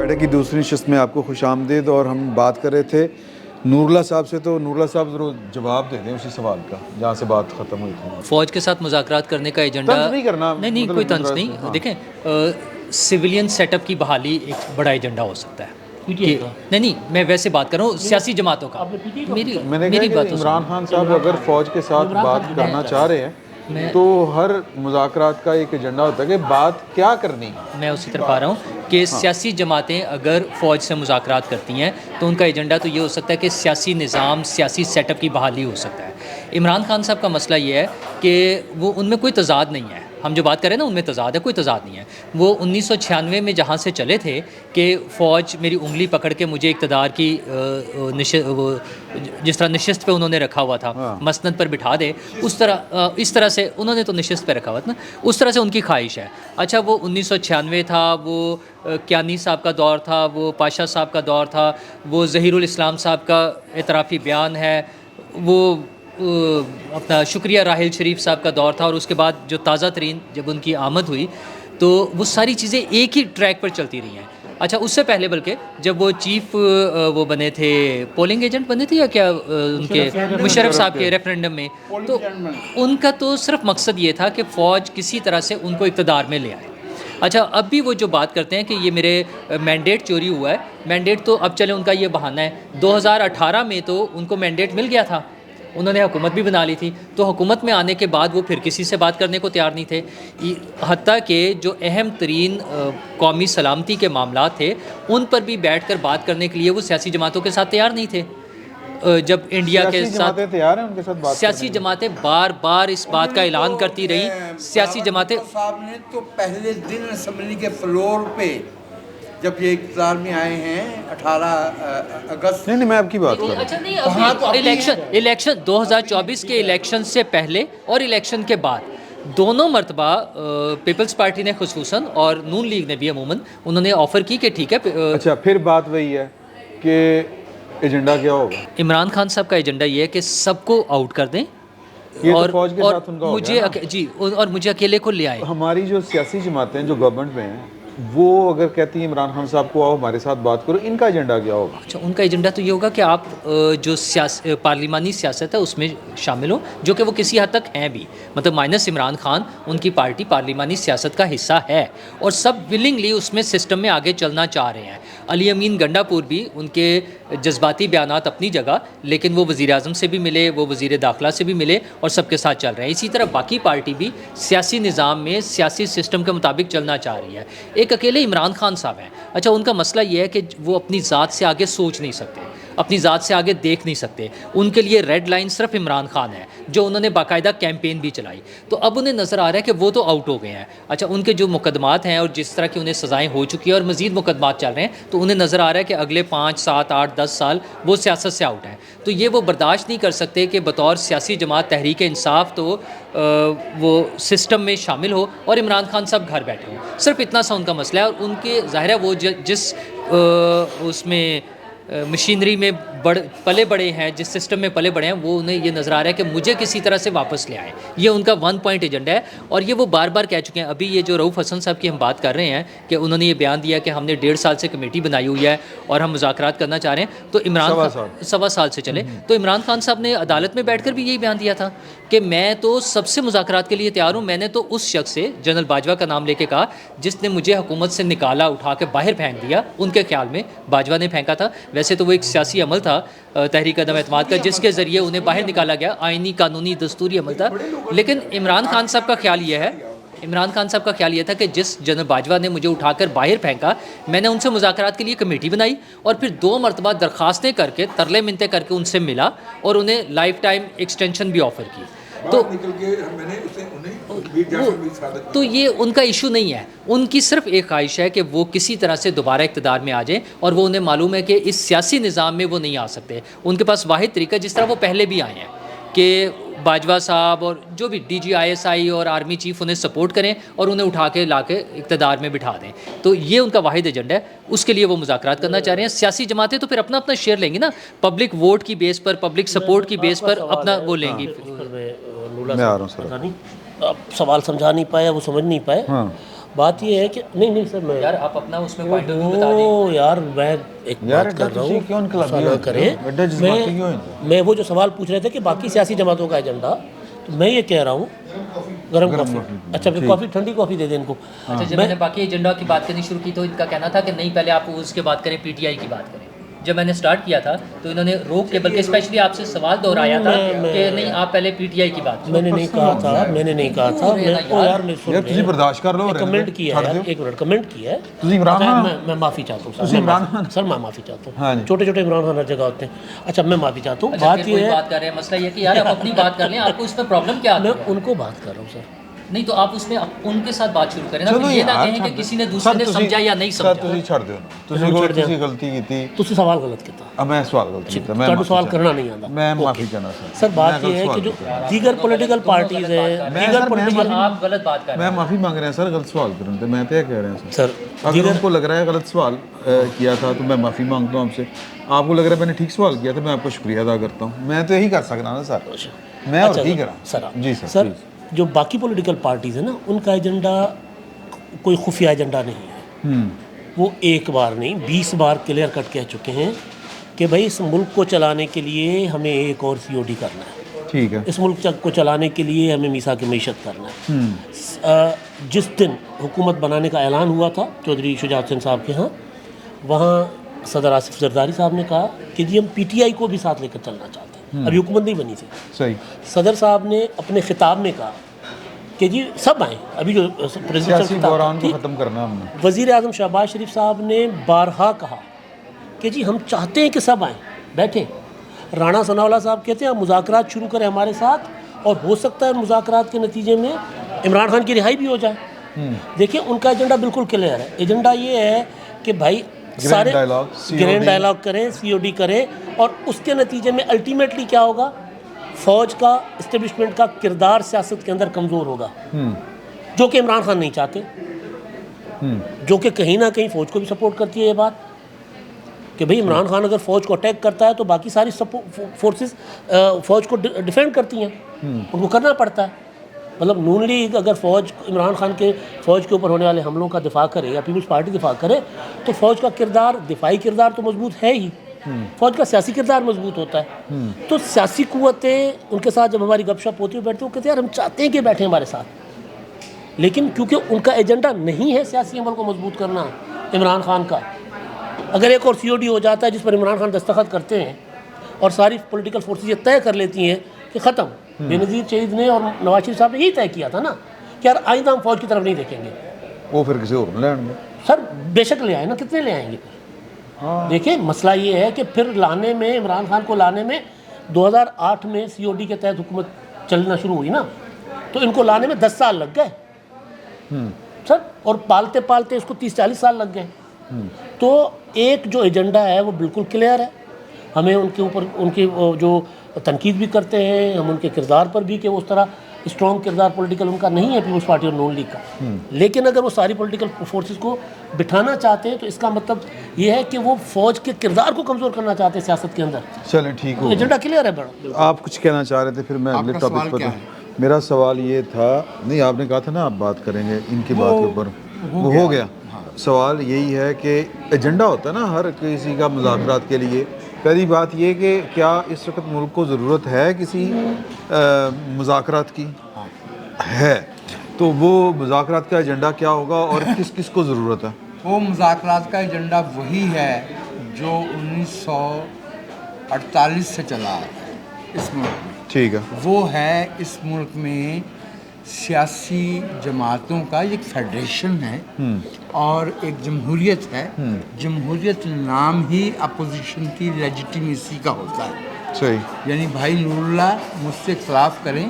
بیٹھے کی دوسری نشست میں آپ کو خوش آمدید. اور ہم بات کر رہے تھے نور اللہ صاحب سے. تو نور اللہ صاحب ضرور جواب دے دیں اسی سوال کا جہاں سے بات ختم ہوئی تھی. فوج کے ساتھ مذاکرات کرنے کا ایجنڈا طنز نہیں کرنا. نہیں کوئی طنز نہیں. دیکھیں سویلین سیٹ اپ کی بحالی ایک بڑا ایجنڈا ہو سکتا ہے. نہیں میں ویسے بات کر رہا ہوں سیاسی جماعتوں کا. میں نے کہا کہ عمران خان صاحب اگر فوج کے ساتھ بات کرنا چاہ رہے ہیں تو ہر مذاکرات کا ایک ایجنڈا ہوتا ہے کہ بات کیا کرنی ہے. میں اسی طرف آ رہا ہوں کہ سیاسی جماعتیں اگر فوج سے مذاکرات کرتی ہیں تو ان کا ایجنڈا تو یہ ہو سکتا ہے کہ سیاسی نظام سیاسی سیٹ اپ کی بحالی ہو سکتا ہے. عمران خان صاحب کا مسئلہ یہ ہے کہ وہ ان میں کوئی تضاد نہیں ہے. ہم جو بات کریں نا ان میں تضاد ہے, کوئی تضاد نہیں ہے. وہ 1996 میں جہاں سے چلے تھے کہ فوج میری انگلی پکڑ کے مجھے اقتدار کی جس طرح نشست پہ انہوں نے رکھا ہوا تھا مسند پر بٹھا دے, اس طرح سے انہوں نے تو نشست پہ رکھا ہوا تھا نا, اس طرح سے ان کی خواہش ہے. اچھا وہ 1996 تھا, وہ کیانی صاحب کا دور تھا, وہ پاشا صاحب کا دور تھا, وہ ظہیر الاسلام صاحب کا اعترافی بیان ہے, وہ اپنا شکریہ راحل شریف صاحب کا دور تھا, اور اس کے بعد جو تازہ ترین جب ان کی آمد ہوئی تو وہ ساری چیزیں ایک ہی ٹریک پر چلتی رہی ہیں. اچھا اس سے پہلے بلکہ جب وہ چیف وہ بنے تھے پولنگ ایجنٹ بنے تھے یا کیا ان کے مشرف صاحب کے ریفرینڈم میں, تو ان کا تو صرف مقصد یہ تھا کہ فوج کسی طرح سے ان کو اقتدار میں لے آئے. اچھا اب بھی وہ جو بات کرتے ہیں کہ یہ میرے مینڈیٹ چوری ہوا ہے, مینڈیٹ تو اب چلے ان کا یہ بہانہ ہے. 2018 میں تو ان کو مینڈیٹ مل گیا تھا, انہوں نے حکومت بھی بنا لی تھی, تو حکومت میں آنے کے بعد وہ پھر کسی سے بات کرنے کو تیار نہیں تھے. حتیٰ کہ جو اہم ترین قومی سلامتی کے معاملات تھے ان پر بھی بیٹھ کر بات کرنے کے لیے وہ سیاسی جماعتوں کے ساتھ تیار نہیں تھے. جب انڈیا کے ساتھ تیار ہیں ان کے ساتھ بات سیاسی جماعتیں بار بار اس بات کا اعلان کرتی رہی. سیاسی جماعتیں صاحب نے تو پہلے دن اسمبلی کے فلور پہ جب یہ اقتدار میں آئے ہیں 18 اگست. نہیں میں آپ کی بات کر رہا ہوں. الیکشن 2024 کے الیکشن سے پہلے اور الیکشن کے بعد دونوں مرتبہ پیپلز پارٹی نے خصوصاً اور نون لیگ نے بھی عموماً انہوں نے آفر کی کہ ٹھیک ہے. اچھا پھر بات وہی ہے کہ ایجنڈا کیا ہوگا. عمران خان صاحب کا ایجنڈا یہ ہے کہ سب کو آؤٹ کر دیں اور مجھے اکیلے کو لے آئے. ہماری جو سیاسی جماعتیں جو گورنمنٹ میں ہیں وہ اگر کہتی ہیں عمران خان صاحب کو آؤ ہمارے ساتھ بات کرو, ان کا ایجنڈا کیا ہوگا؟ اچھا ان کا ایجنڈا تو یہ ہوگا کہ آپ جو پارلیمانی سیاست ہے اس میں شامل ہوں, جو کہ وہ کسی حد تک ہیں بھی, مطلب مائنس عمران خان ان کی پارٹی پارلیمانی سیاست کا حصہ ہے اور سب ولنگلی اس میں سسٹم میں آگے چلنا چاہ رہے ہیں. علی امین گنڈا پور بھی ان کے جذباتی بیانات اپنی جگہ, لیکن وہ وزیر اعظم سے بھی ملے, وہ وزیر داخلہ سے بھی ملے اور سب کے ساتھ چل رہے ہیں. اسی طرح باقی پارٹی بھی سیاسی نظام میں سیاسی سسٹم کے مطابق چلنا چاہ رہی ہے. ایک اکیلے عمران خان صاحب ہیں. اچھا ان کا مسئلہ یہ ہے کہ وہ اپنی ذات سے آگے سوچ نہیں سکتے, اپنی ذات سے آگے دیکھ نہیں سکتے. ان کے لیے ریڈ لائن صرف عمران خان ہے, جو انہوں نے باقاعدہ کیمپین بھی چلائی. تو اب انہیں نظر آ رہا ہے کہ وہ تو آؤٹ ہو گئے ہیں. اچھا ان کے جو مقدمات ہیں اور جس طرح کی انہیں سزائیں ہو چکی ہیں اور مزید مقدمات چل رہے ہیں, تو انہیں نظر آ رہا ہے کہ اگلے 5 7 8 10 سال وہ سیاست سے آؤٹ ہیں. تو یہ وہ برداشت نہیں کر سکتے کہ بطور سیاسی جماعت تحریک انصاف تو وہ سسٹم میں شامل ہو اور عمران خان صاحب گھر بیٹھے ہوں. صرف اتنا سا ان کا مسئلہ ہے. اور ان کے ظاہر ہے وہ جس اس میں مشینری میں پلے بڑے ہیں, جس سسٹم میں پلے بڑے ہیں, وہ انہیں یہ نظر آ رہا ہے کہ مجھے کسی طرح سے واپس لے آئیں. یہ ان کا 1 پوائنٹ ایجنڈا ہے اور یہ وہ بار بار کہہ چکے ہیں. ابھی یہ جو رؤوف حسن صاحب کی ہم بات کر رہے ہیں کہ انہوں نے یہ بیان دیا کہ ہم نے 1.5 سال سے کمیٹی بنائی ہوئی ہے اور ہم مذاکرات کرنا چاہ رہے ہیں, تو عمران سوا سال سے چلے, تو عمران خان صاحب نے عدالت میں بیٹھ کر بھی یہی بیان دیا تھا کہ میں تو سب سے مذاکرات کے لیے تیار ہوں. میں نے تو اس شخص سے جنرل باجوہ کا نام لے کے کہا جس نے مجھے حکومت سے نکالا, اٹھا کے باہر پھینک دیا. ان کے خیال میں باجوہ نے پھینکا تھا, ویسے تو وہ ایک سیاسی عمل تھا تحریک عدم اعتماد کا جس کے ذریعے انہیں باہر نکالا گیا, آئینی قانونی دستوری عمل تھا. لیکن عمران خان صاحب کا خیال یہ تھا کہ جس جنرل باجوہ نے مجھے اٹھا کر باہر پھینکا, میں نے ان سے مذاکرات کے لیے کمیٹی بنائی اور پھر 2 مرتبہ درخواستیں کر کے ترلے منتیں کر کے ان سے ملا اور انہیں لائف ٹائم ایکسٹینشن بھی آفر کی. تو یہ ان کا ایشو نہیں ہے. ان کی صرف ایک خواہش ہے کہ وہ کسی طرح سے دوبارہ اقتدار میں آ جائیں, اور وہ انہیں معلوم ہے کہ اس سیاسی نظام میں وہ نہیں آ سکتے. ان کے پاس واحد طریقہ, جس طرح وہ پہلے بھی آئے ہیں, کہ باجوہ صاحب اور جو بھی D G I S I اور آرمی چیف انہیں سپورٹ کریں اور انہیں اٹھا کے لا کے اقتدار میں بٹھا دیں. تو یہ ان کا واحد ایجنڈا ہے, اس کے لیے وہ مذاکرات کرنا چاہ رہے ہیں. سیاسی جماعتیں تو پھر اپنا اپنا شیئر لیں گی نا, پبلک ووٹ کی بیس پر, پبلک سپورٹ کی بیس پر اپنا وہ لیں گی. میں آ رہا ہوں سر. آپ سوال سمجھا نہیں پائے, وہ سمجھ نہیں پائے. بات یہ ہے کہ نہیں سر میں یار آپ اپنا اس میں پوائنٹ آف ویو بتا دیں. یار میں ایک بات کر رہا ہوں, میں وہ جو سوال پوچھ رہے تھے کہ باقی سیاسی جماعتوں کا ایجنڈا, تو میں یہ کہہ رہا ہوں گرم کافی. اچھا پھر کافی ٹھنڈی کافی دے دیں ان کو. اچھا جب میں نے باقی ایجنڈا کی بات کرنی شروع کی تو ان کا کہنا تھا کہ نہیں پہلے آپ اس کے بات کریں, پی ٹی آئی کی بات کریں. جب میں نے سٹارٹ کیا تھا تو انہوں نے روک کے بلکہ اسپیشلی آپ سے سوال دہرایا تھا کہ نہیں آپ پہلے پی ٹی آئی کی بات. میں نے نہیں کہا تھا یار تسی برداشت کر لو. کمنٹ کیا ہے, ایک منٹ کمنٹ کیا ہے. میں معافی چاہتا ہوں سر, میں معافی چاہتا ہوں. چھوٹے چھوٹے عمران خان ہر جگہ ہوتے ہیں. اچھا میں معافی چاہتا ہوں. بات یہ ہے, بات کر رہے ہیں, مسئلہ یہ کہ یار آپ اپنی بات کر لیں, آپ کو اس میں پرابلم کیا ہے؟ میں ان کو بات کر رہا ہوں سر. نہیں تو آپ اس میں ان کے ساتھ بات شروع کریں نا, یہ نہ کہیں کہ کسی نے دوسرے نے سمجھا یا نہیں سمجھا. تسی چھڑ دیو, تسی غلطی کیتی, تسی سوال غلط کیتا. میں سوال غلط کیتا, میں سوال کرنا نہیں آتا. میں معافی چاہنا سر. بات یہ ہے کہ جو دیگر پولیٹیکل پارٹیز ہیں, دیگر پولیٹیکل, آپ غلط بات کر رہے ہیں. میں معافی مانگ رہا ہوں سر, غلط سوال کرنے تھے, میں تو یہ کہہ رہا ہوں سر. اگر ان کو لگ رہا ہے غلط سوال کیا تھا تو میں معافی مانگتا ہوں آپ سے. آپ کو لگ رہا ہے میں نے ٹھیک سوال کیا تو میں آپ کا شکریہ ادا کرتا ہوں. میں تو یہی کر سکتا نا سر, میں اور یہی کرا سر. جی سر جو باقی پولیٹیکل پارٹیز ہیں نا, ان کا ایجنڈا کوئی خفیہ ایجنڈا نہیں ہے. وہ ایک بار نہیں 20 بار کلیئر کٹ کہہ چکے ہیں کہ بھائی اس ملک کو چلانے کے لیے ہمیں ایک اور سی او ڈی کرنا ہے. ٹھیک ہے. اس ملک کو چلانے کے لیے ہمیں میثاق معیشت کرنا ہے. جس دن حکومت بنانے کا اعلان ہوا تھا چودھری شجاعت حسین صاحب کے ہاں, وہاں صدر آصف زرداری صاحب نے کہا کہ جی ہم پی ٹی آئی کو بھی ساتھ لے کر چلنا چاہتے ہیں. ابھی حکومت نہیں بنی تھی. صحیح. صدر صاحب نے اپنے خطاب میں کہا کہ جی سب آئیں. ابھی جو سیاسی بحران کو ختم کرنا ہم نے. وزیر اعظم شہباز شریف صاحب نے بارہا کہا کہ جی ہم چاہتے ہیں کہ سب آئیں, بیٹھیں. رانا ثناء اللہ صاحب کہتے ہیں آپ مذاکرات شروع کریں ہمارے ساتھ, اور ہو سکتا ہے مذاکرات کے نتیجے میں عمران خان کی رہائی بھی ہو جائے. دیکھیں ان کا ایجنڈا بالکل کلیئر ہے. ایجنڈا یہ ہے کہ بھائی سارے گرینڈ ڈائلاگ کریں, سی او ڈی کریں, اور اس کے نتیجے میں الٹیمیٹلی کیا ہوگا, فوج کا اسٹیبلشمنٹ کا کردار سیاست کے اندر کمزور ہوگا, جو کہ عمران خان نہیں چاہتے. جو کہ کہیں نہ کہیں فوج کو بھی سپورٹ کرتی ہے یہ بات کہ بھئی عمران خان اگر فوج کو اٹیک کرتا ہے تو باقی ساری فورسز فوج کو ڈیفینڈ کرتی ہیں, ان کو کرنا پڑتا ہے. مطلب نون لیگ اگر فوج عمران خان کے فوج کے اوپر ہونے والے حملوں کا دفاع کرے یا پیپلز پارٹی دفاع کرے تو فوج کا کردار, دفاعی کردار تو مضبوط ہے ہی, فوج کا سیاسی کردار مضبوط ہوتا ہے. تو سیاسی قوتیں ان کے ساتھ جب ہماری گپ شپ ہوتی ہے بیٹھتے ہیں, وہ کہتے ہیں یار ہم چاہتے ہیں کہ بیٹھیں ہمارے ساتھ, لیکن کیونکہ ان کا ایجنڈا نہیں ہے سیاسی عمل کو مضبوط کرنا عمران خان کا. اگر ایک اور سی او ڈی ہو جاتا ہے جس پر عمران خان دستخط کرتے ہیں اور ساری پولیٹیکل فورسز یہ طے کر لیتی ہیں کہ ختم, بے نظیر شہید نے اور نواز شریف صاحب نے یہی طے کیا تھا نا کہ یار آئندہ ہم فوج کی طرف نہیں دیکھیں گے, وہ پھر کسی اور لے آئیں گے. سر بے شک لے آئیں نا, کتنے لے آئیں گے پھر. دیکھیں مسئلہ یہ ہے کہ پھر لانے میں, عمران خان کو لانے میں 2008 میں سی او ڈی کے تحت حکومت چلنا شروع ہوئی نا, تو ان کو لانے میں 10 سال لگ گئے سر, اور پالتے پالتے اس کو 30-40 سال لگ گئے. تو ایک جو ایجنڈا ہے وہ بالکل کلیئر ہے. ہمیں ان کے اوپر ان کی جو تنقید بھی کرتے ہیں ہم ان کے کردار پر بھی کہ وہ اس طرح اسٹرانگ کردار پولیٹیکل ان کا نہیں ہے پیپلز پارٹی اور نون لیگ کا. لیکن اگر وہ ساری پولیٹیکل فورسز کو بٹھانا چاہتے ہیں تو اس کا مطلب یہ ہے کہ وہ فوج کے کردار کو کمزور کرنا چاہتے ہیں سیاست کے اندر. چلیں ٹھیک ہو, ایجنڈا کلیئر ہے. بڑا آپ کچھ کہنا چاہ رہے تھے, پھر میں اگلے ٹاپک پر. میرا سوال یہ تھا, نہیں آپ نے کہا تھا نا آپ بات کریں گے ان کی بات کے اوپر, وہ ہو گیا. سوال یہی ہے کہ ایجنڈا ہوتا ہے نا ہر کسی کا مذاکرات کے لیے. پہلی بات یہ کہ کیا اس وقت ملک کو ضرورت ہے کسی مذاکرات کی ہے, تو وہ مذاکرات کا ایجنڈا کیا ہوگا اور کس کس کو ضرورت ہے؟ وہ مذاکرات کا ایجنڈا وہی ہے جو 1948 سے چلا ہے اس ملک میں. ٹھیک ہے. وہ ہے اس ملک میں سیاسی جماعتوں کا ایک فیڈریشن ہے اور ایک جمہوریت ہے. جمہوریت نام ہی اپوزیشن کی لیجیٹیمیسی کا ہوتا ہے. صحیح. یعنی بھائی نور اللہ مجھ سے اختلاف کریں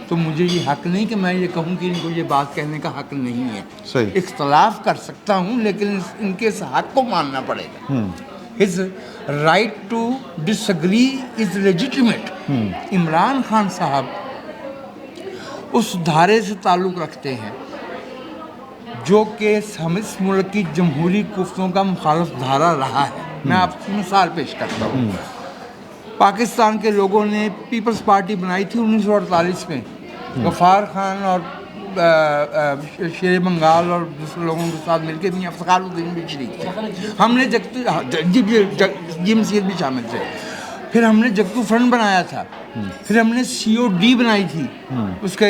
تو مجھے یہ حق نہیں کہ میں یہ کہوں کہ ان کو یہ بات کہنے کا حق نہیں ہے. صحیح. اختلاف کر سکتا ہوں لیکن ان کے اس حق کو ماننا پڑے گا. His right to disagree is legitimate. Imran Khan صاحب اس دھارے سے تعلق رکھتے ہیں جو کہ ہم اس ملک کی جمہوری قوتوں کا مخالف دھارا رہا ہے. میں آپ کو مثال پیش کرتا ہوں. پاکستان کے لوگوں نے پیپلز پارٹی بنائی تھی 1948 میں. غفار خان اور شیر بنگال اور دوسرے لوگوں کے ساتھ مل کے میاں افتخار الدین بھی شریک تھے. ہم نے جی مسیت بھی شامل تھے. پھر ہم نے جگتو فرنٹ بنایا تھا. پھر ہم نے COD بنائی تھی, اس کے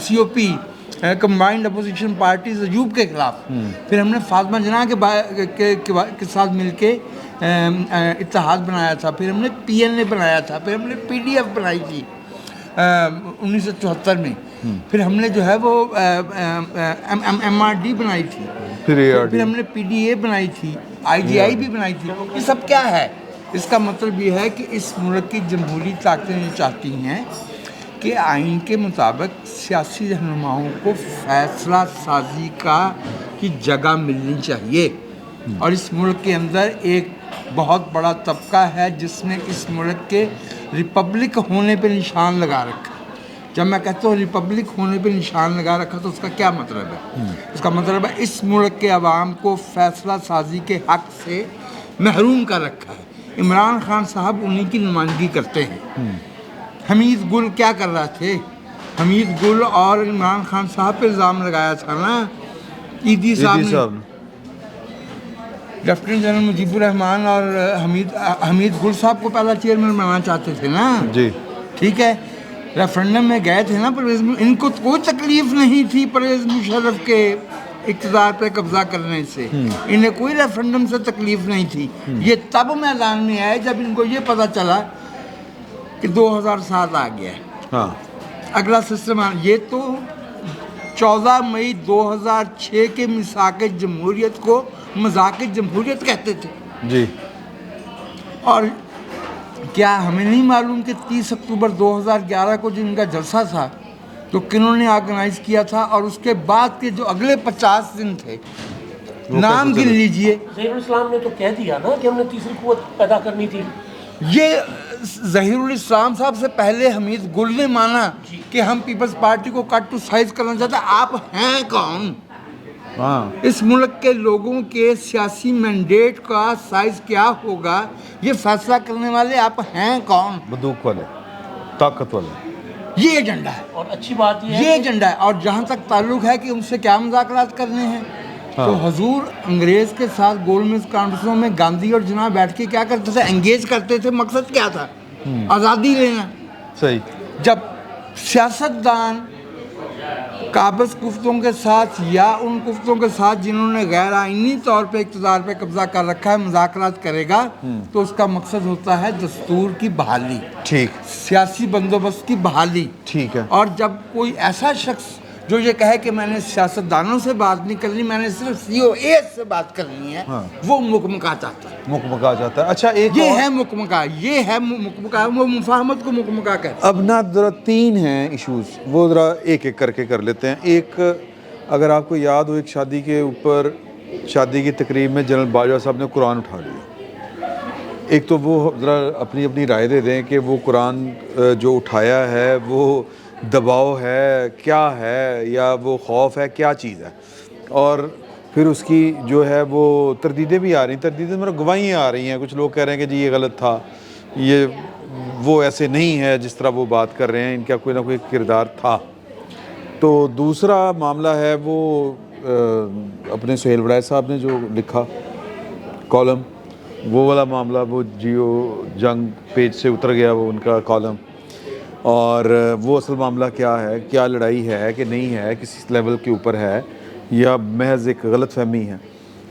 COP combined opposition parties Ayub کے خلاف. پھر ہم نے فاطمہ جناح کے ساتھ مل کے اتحاد بنایا تھا. پھر ہم نے PNA بنایا تھا. پھر ہم نے PDF بنائی تھی 1974 میں. پھر ہم نے جو ہے وہ MRD بنائی تھی. پھر ہم نے PDA بنائی تھی, IGI بھی بنائی تھی. یہ سب کیا ہے؟ اس کا مطلب یہ ہے کہ اس ملک کی جمہوری طاقتیں یہ چاہتی ہیں کہ آئین کے مطابق سیاسی رہنماؤں کو فیصلہ سازی کی جگہ ملنی چاہیے. اور اس ملک کے اندر ایک بہت بڑا طبقہ ہے جس نے اس ملک کے ریپبلک ہونے پہ نشان لگا رکھا. جب میں کہتا ہوں ریپبلک ہونے پہ نشان لگا رکھا تو اس کا کیا مطلب ہے؟ اس کا مطلب ہے اس ملک کے عوام کو فیصلہ سازی کے حق سے محروم کر رکھا ہے. عمران خان صاحب انہی کی نمائندگی کرتے ہیں. حمید گل کیا کر رہے تھے؟ حمید گل اور عمران خان صاحب پہ الزام لگایا تھا نا ایدی صاحب نے. لیفٹیننٹ جنرل مجیب الرحمان اور حمید گل صاحب کو پہلا چیئرمین بنانا چاہتے تھے نا. جی ٹھیک ہے. ریفرنڈم میں گئے تھے نا پرویز, ان کو کوئی تکلیف نہیں تھی پرویز مشرف کے اقتدار پہ قبضہ کرنے سے. انہیں کوئی ریفرنڈم سے تکلیف نہیں تھی. یہ تب میدان میں آئے جب ان کو یہ پتہ چلا کہ 2007 آ گیا ہے. ہاں اگلا سسٹم. یہ تو 14 مئی 2006 کے میثاق جمہوریت کو مذاق جمہوریت کہتے تھے. جی. اور کیا ہمیں نہیں معلوم کہ 30 اکتوبر 2011 کو جو ان کا جلسہ تھا تو کنہوں نے آرگنائز کیا تھا, اور اس کے بعد کے جو اگلے 50 دن تھے نام گن لیجئے. ظہیر الاسلام نے تو کہہ دیا نا کہ ہم نے تیسری قوت پیدا کرنی تھی. یہ ظہیر الاسلام صاحب سے پہلے حمید گل نے مانا کہ ہم پیپلز پارٹی کو کٹ ٹو سائز کرنا چاہتے ہیں. آپ ہیں کون؟ اس ملک کے لوگوں کے سیاسی مینڈیٹ کا سائز کیا ہوگا یہ فیصلہ کرنے والے آپ ہیں کون؟ بندوق والے, طاقت والے. یہ ایجنڈا ہے. اور اچھی بات یہ ایجنڈا ہے. اور جہاں تک تعلق ہے کہ ان سے کیا مذاکرات کرنے ہیں, تو حضور انگریز کے ساتھ گول میز کانفرنسوں میں گاندھی اور جناح بیٹھ کے کیا کرتے تھے؟ انگیج کرتے تھے. مقصد کیا تھا؟ آزادی لینا. صحیح. جب سیاستدان قابض کفتوں کے ساتھ یا ان کفتوں کے ساتھ جنہوں نے غیر آئینی طور پہ اقتدار پہ قبضہ کر رکھا ہے مذاکرات کرے گا تو اس کا مقصد ہوتا ہے دستور کی بحالی, ٹھیک, سیاسی بندوبست کی بحالی. ٹھیک ہے. اور جب کوئی ایسا شخص جو یہ کہے کہ میں نے سیاستدانوں سے بات نہیں کرنی, میں نے صرف COA سے بات کرنی ہے, وہ مکمکا چاہتا ہے. مکمکا چاہتا ہے. اچھا ایک یہ ہے مکمکا, یہ ہے مکمکا, وہ مفاہمت کو مکمکا کہتے ہیں. اب نا ذرا 3 ہیں ایشوز, وہ ذرا ایک ایک کر کے کر لیتے ہیں. ایک اگر آپ کو یاد ہو, ایک شادی کے اوپر, شادی کی تقریب میں جنرل باجوہ صاحب نے قرآن اٹھا لیا. ایک تو وہ ذرا اپنی رائے دے دیں کہ وہ قرآن جو اٹھایا ہے وہ دباؤ ہے, کیا ہے, یا وہ خوف ہے, کیا چیز ہے. اور پھر اس کی جو ہے وہ تردیدیں بھی آ رہی ہیں, تردیدیں میرا گواہیاں آ رہی ہیں. کچھ لوگ کہہ رہے ہیں کہ جی یہ غلط تھا, یہ وہ ایسے نہیں ہے جس طرح وہ بات کر رہے ہیں, ان کا کوئی نہ کوئی کردار تھا. تو دوسرا معاملہ ہے وہ اپنے سہیل وڑائچ صاحب نے جو لکھا کالم, وہ والا معاملہ, وہ جیو جنگ پیج سے اتر گیا وہ ان کا کالم. اور وہ اصل معاملہ کیا ہے, کیا لڑائی ہے کہ نہیں ہے, کسی لیول کے اوپر ہے یا محض ایک غلط فہمی ہے.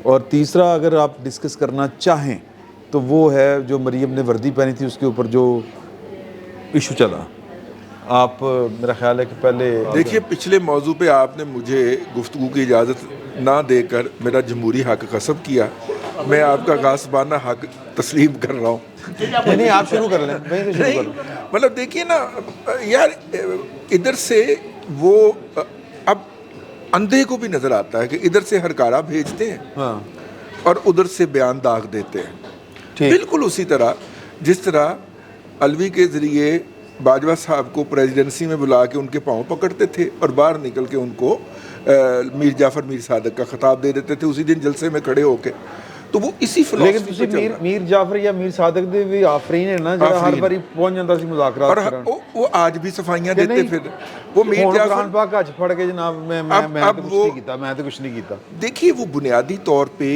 اور تیسرا اگر آپ ڈسکس کرنا چاہیں تو وہ ہے جو مریم نے وردی پہنی تھی اس کے اوپر جو ایشو چلا. آپ میرا خیال ہے کہ پہلے دیکھیے, پچھلے موضوع پہ آپ نے مجھے گفتگو کی اجازت نہ دے کر میرا جمہوری حق غصب کیا. میں آپ کا غاصبانہ حق تسلیم کر رہا ہوں. نہیں, آپ شروع کر لیں, وہیں سے شروع کر لیں. مطلب دیکھیے نا یار, ادھر سے وہ اب اندھے کو بھی نظر آتا ہے کہ ادھر سے ہرکارا بھیجتے ہیں اور ادھر سے بیان داغ دیتے ہیں. بالکل اسی طرح جس طرح علوی کے ذریعے باجوہ صاحب کو پریزیڈنسی میں بلا کے ان کے پاؤں پکڑتے تھے اور باہر نکل کے ان کو میر جعفر میر صادق کا خطاب دے دیتے تھے اسی دن جلسے میں کھڑے ہو کے. تو وہ اسی لیکن فلسفی ਤੁਸੀਂ پہ چل رہا ہے۔ ਮੀਰ ਜਾਫਰ ਜਾਂ ਮੀਰ ਸਾਦਕ ਦੇ ਵੀ ਆਫਰੀਨ ਹੈ ਨਾ ਜਿਹੜਾ ਹਰ ਆਫਰੀਨ। ਵਾਰੀ ਪਹੁੰਚ ਜਾਂਦਾ ਸੀ ਮੁਜ਼ਾਕਰਾਤ اور ਕਰਨ وہ آج بھی صفائیاں کہ دیتے نہیں؟ پھر وہ میر ਹੁਣ جعفر ਕੁਰਾਨ ਪਾਕ ਹੱਥ ਫੜ ਕੇ ਜਨਾਬ ਮੈਂ اب ਤਾਂ ਕੁਝ وہ- ਨਹੀਂ ਕੀਤਾ ਮੈਂ ਤਾਂ ਕੁਝ ਨਹੀਂ ਕੀਤਾ دیکھیے وہ بنیادی طور پہ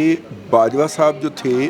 باجوہ صاحب جو تھے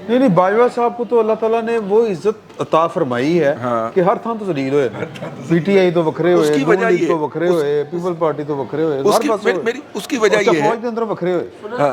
نہیں نہیں باجوہ صاحب کو تو اللہ تعالیٰ نے وہ عزت عطا فرمائی ہے ہاں۔ کہ ہر تھان تو ذلیل ہوئے پی ٹی آئی تو وکھرے ہوئے اس کی نون وجہ لیگ یہ- تو وکھرے ہوئے پیپل پارٹی تو وکھرے ہوئے اس ہر کی پاسے میری اس کی وجہ یہ ہے فوج کے اندر وکھرے ہوئے ہاں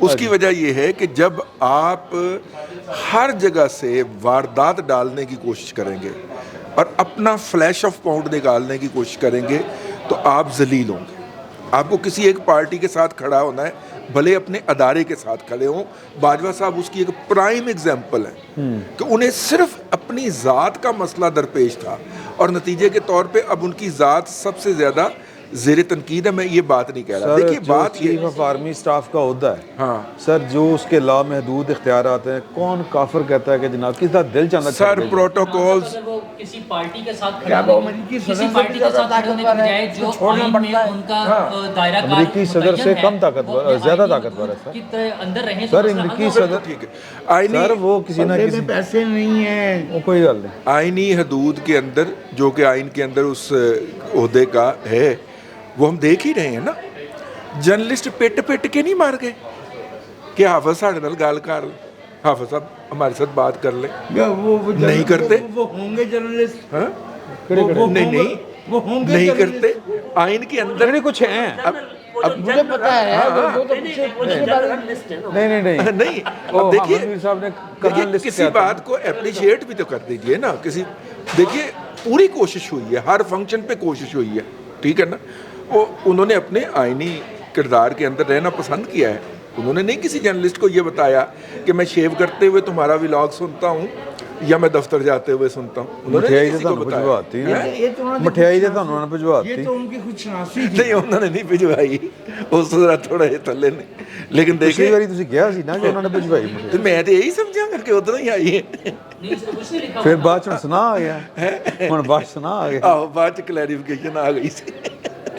اس کی وجہ یہ ہے کہ جب آپ ہر جگہ سے واردات ڈالنے کی کوشش کریں گے اور اپنا فلیش آف پاؤنڈ نکالنے کی کوشش کریں گے تو آپ ذلیل ہوں گے۔ آپ کو کسی ایک پارٹی کے ساتھ کھڑا ہونا ہے، بھلے اپنے ادارے کے ساتھ کھڑے ہوں۔ باجوہ صاحب اس کی ایک پرائم ایگزامپل ہے کہ انہیں صرف اپنی ذات کا مسئلہ درپیش تھا اور نتیجے کے طور پہ اب ان کی ذات سب سے زیادہ زیر تنقید ہے۔ میں یہ بات نہیں کہہ رہا، دیکھیے بات یہ چیف آف آرمی اسٹاف کا عہدہ ہے ہاں سر جو اس کے لامحدود اختیارات ہیں کون کافر کہتا ہے کہ جناب کس کا دل چاہتا ہے سر پروٹوکولز وہ کسی پارٹی کے ساتھ کھڑے کیا وہ ہونے- امریکی کسی صدر سے پارٹی بھی کے زیادہ ساتھ کھڑے ہونے کے طاقتور ہے، بجائے جو تو چھوڑنا آئین میں پڑتا ہے۔ ان کا دائرہ کار امریکی صدر متعین سے ہے، کم طاقتور وہ اپنے زیادہ آئینی طاقتور ہے سر کے اندر رہیں تو سر مسئلہ حل امریکی ہوگا۔ صدر ٹھیک ہے آئینی سر وہ کسی نہ بندے کسی میں پیسے نہیں ہیں۔ وہ کوئی گل نہیں آئینی حدود کے اندر جو کہ آئین کے اندر اس عہدے کا ہے وہ ہم دیکھ ہی رہے ہیں نا۔ جرنلسٹ پٹ کے نہیں مار گئے کہ حافظ ساڑھے نال گال کر لیں، حافظ صاحب ہمارے ساتھ بات کر لیں، وہ نہیں کرتے۔ وہ ہوں گے جرنلسٹ، ہاں نہیں وہ ہوں گے نہیں journalist۔ کرتے۔ آئین کے اندر نہیں کچھ ہیں اب مجھے پتا ہے وہ تو پیچھے نہیں نہیں وہ اب دیکھیے حامد میر صاحب نے دیکھیے کرنل لسٹ کسی کیا تھا بات کو اپریشیٹ بھی تو کر دیجئے نا۔ کسی دیکھیے پوری کوشش ہوئی ہے، ہر فنکشن پہ کوشش ہوئی ہے، ٹھیک ہے نا۔ وہ انہوں نے اپنے آئینی کردار کے اندر رہنا پسند کیا ہے۔ انہوں نے نہیں کسی جرنلسٹ کو یہ بتایا کہ میں شیو کرتے ہوئے تمہارا ولاگ سنتا ہوں یا میں دفتر جاتے ہوئے سنتا ہوں۔ انہوں نے مٹھائی نہیں دے کسی کو تانوں بتایا۔ بھجواتی یہ تو انہوں نے مٹھائی دے تانوں نے بھجواتی یہ تو ان کی خود شناسی تھی۔ نہیں انہوں نے نہیں بھجوائی، اس ذرا تھوڑا یہ تھلے نے، لیکن پچھلی دیکھیں ਵਾਰੀ ਤੁਸੀਂ ਕਿਹਾ ਸੀ ਨਾ ਕਿ ਉਹਨਾਂ ਨੇ ਭਜਵਾਈ ਮੁਝੇ تو میں تو یہی سمجھا کر کے ادھر ہی آئی ہے۔ نہیں اس میں کچھ نہیں لکھا ਫਿਰ ਬਾਅਦ ਚ ਸੁਣਾ ਆ ਗਿਆ ਹੁਣ ਬਾਅਦ ਚ ਸੁਣਾ ਆ ਗਿਆ آہو بعد چ کلیریفیکیشن آ گئی سی۔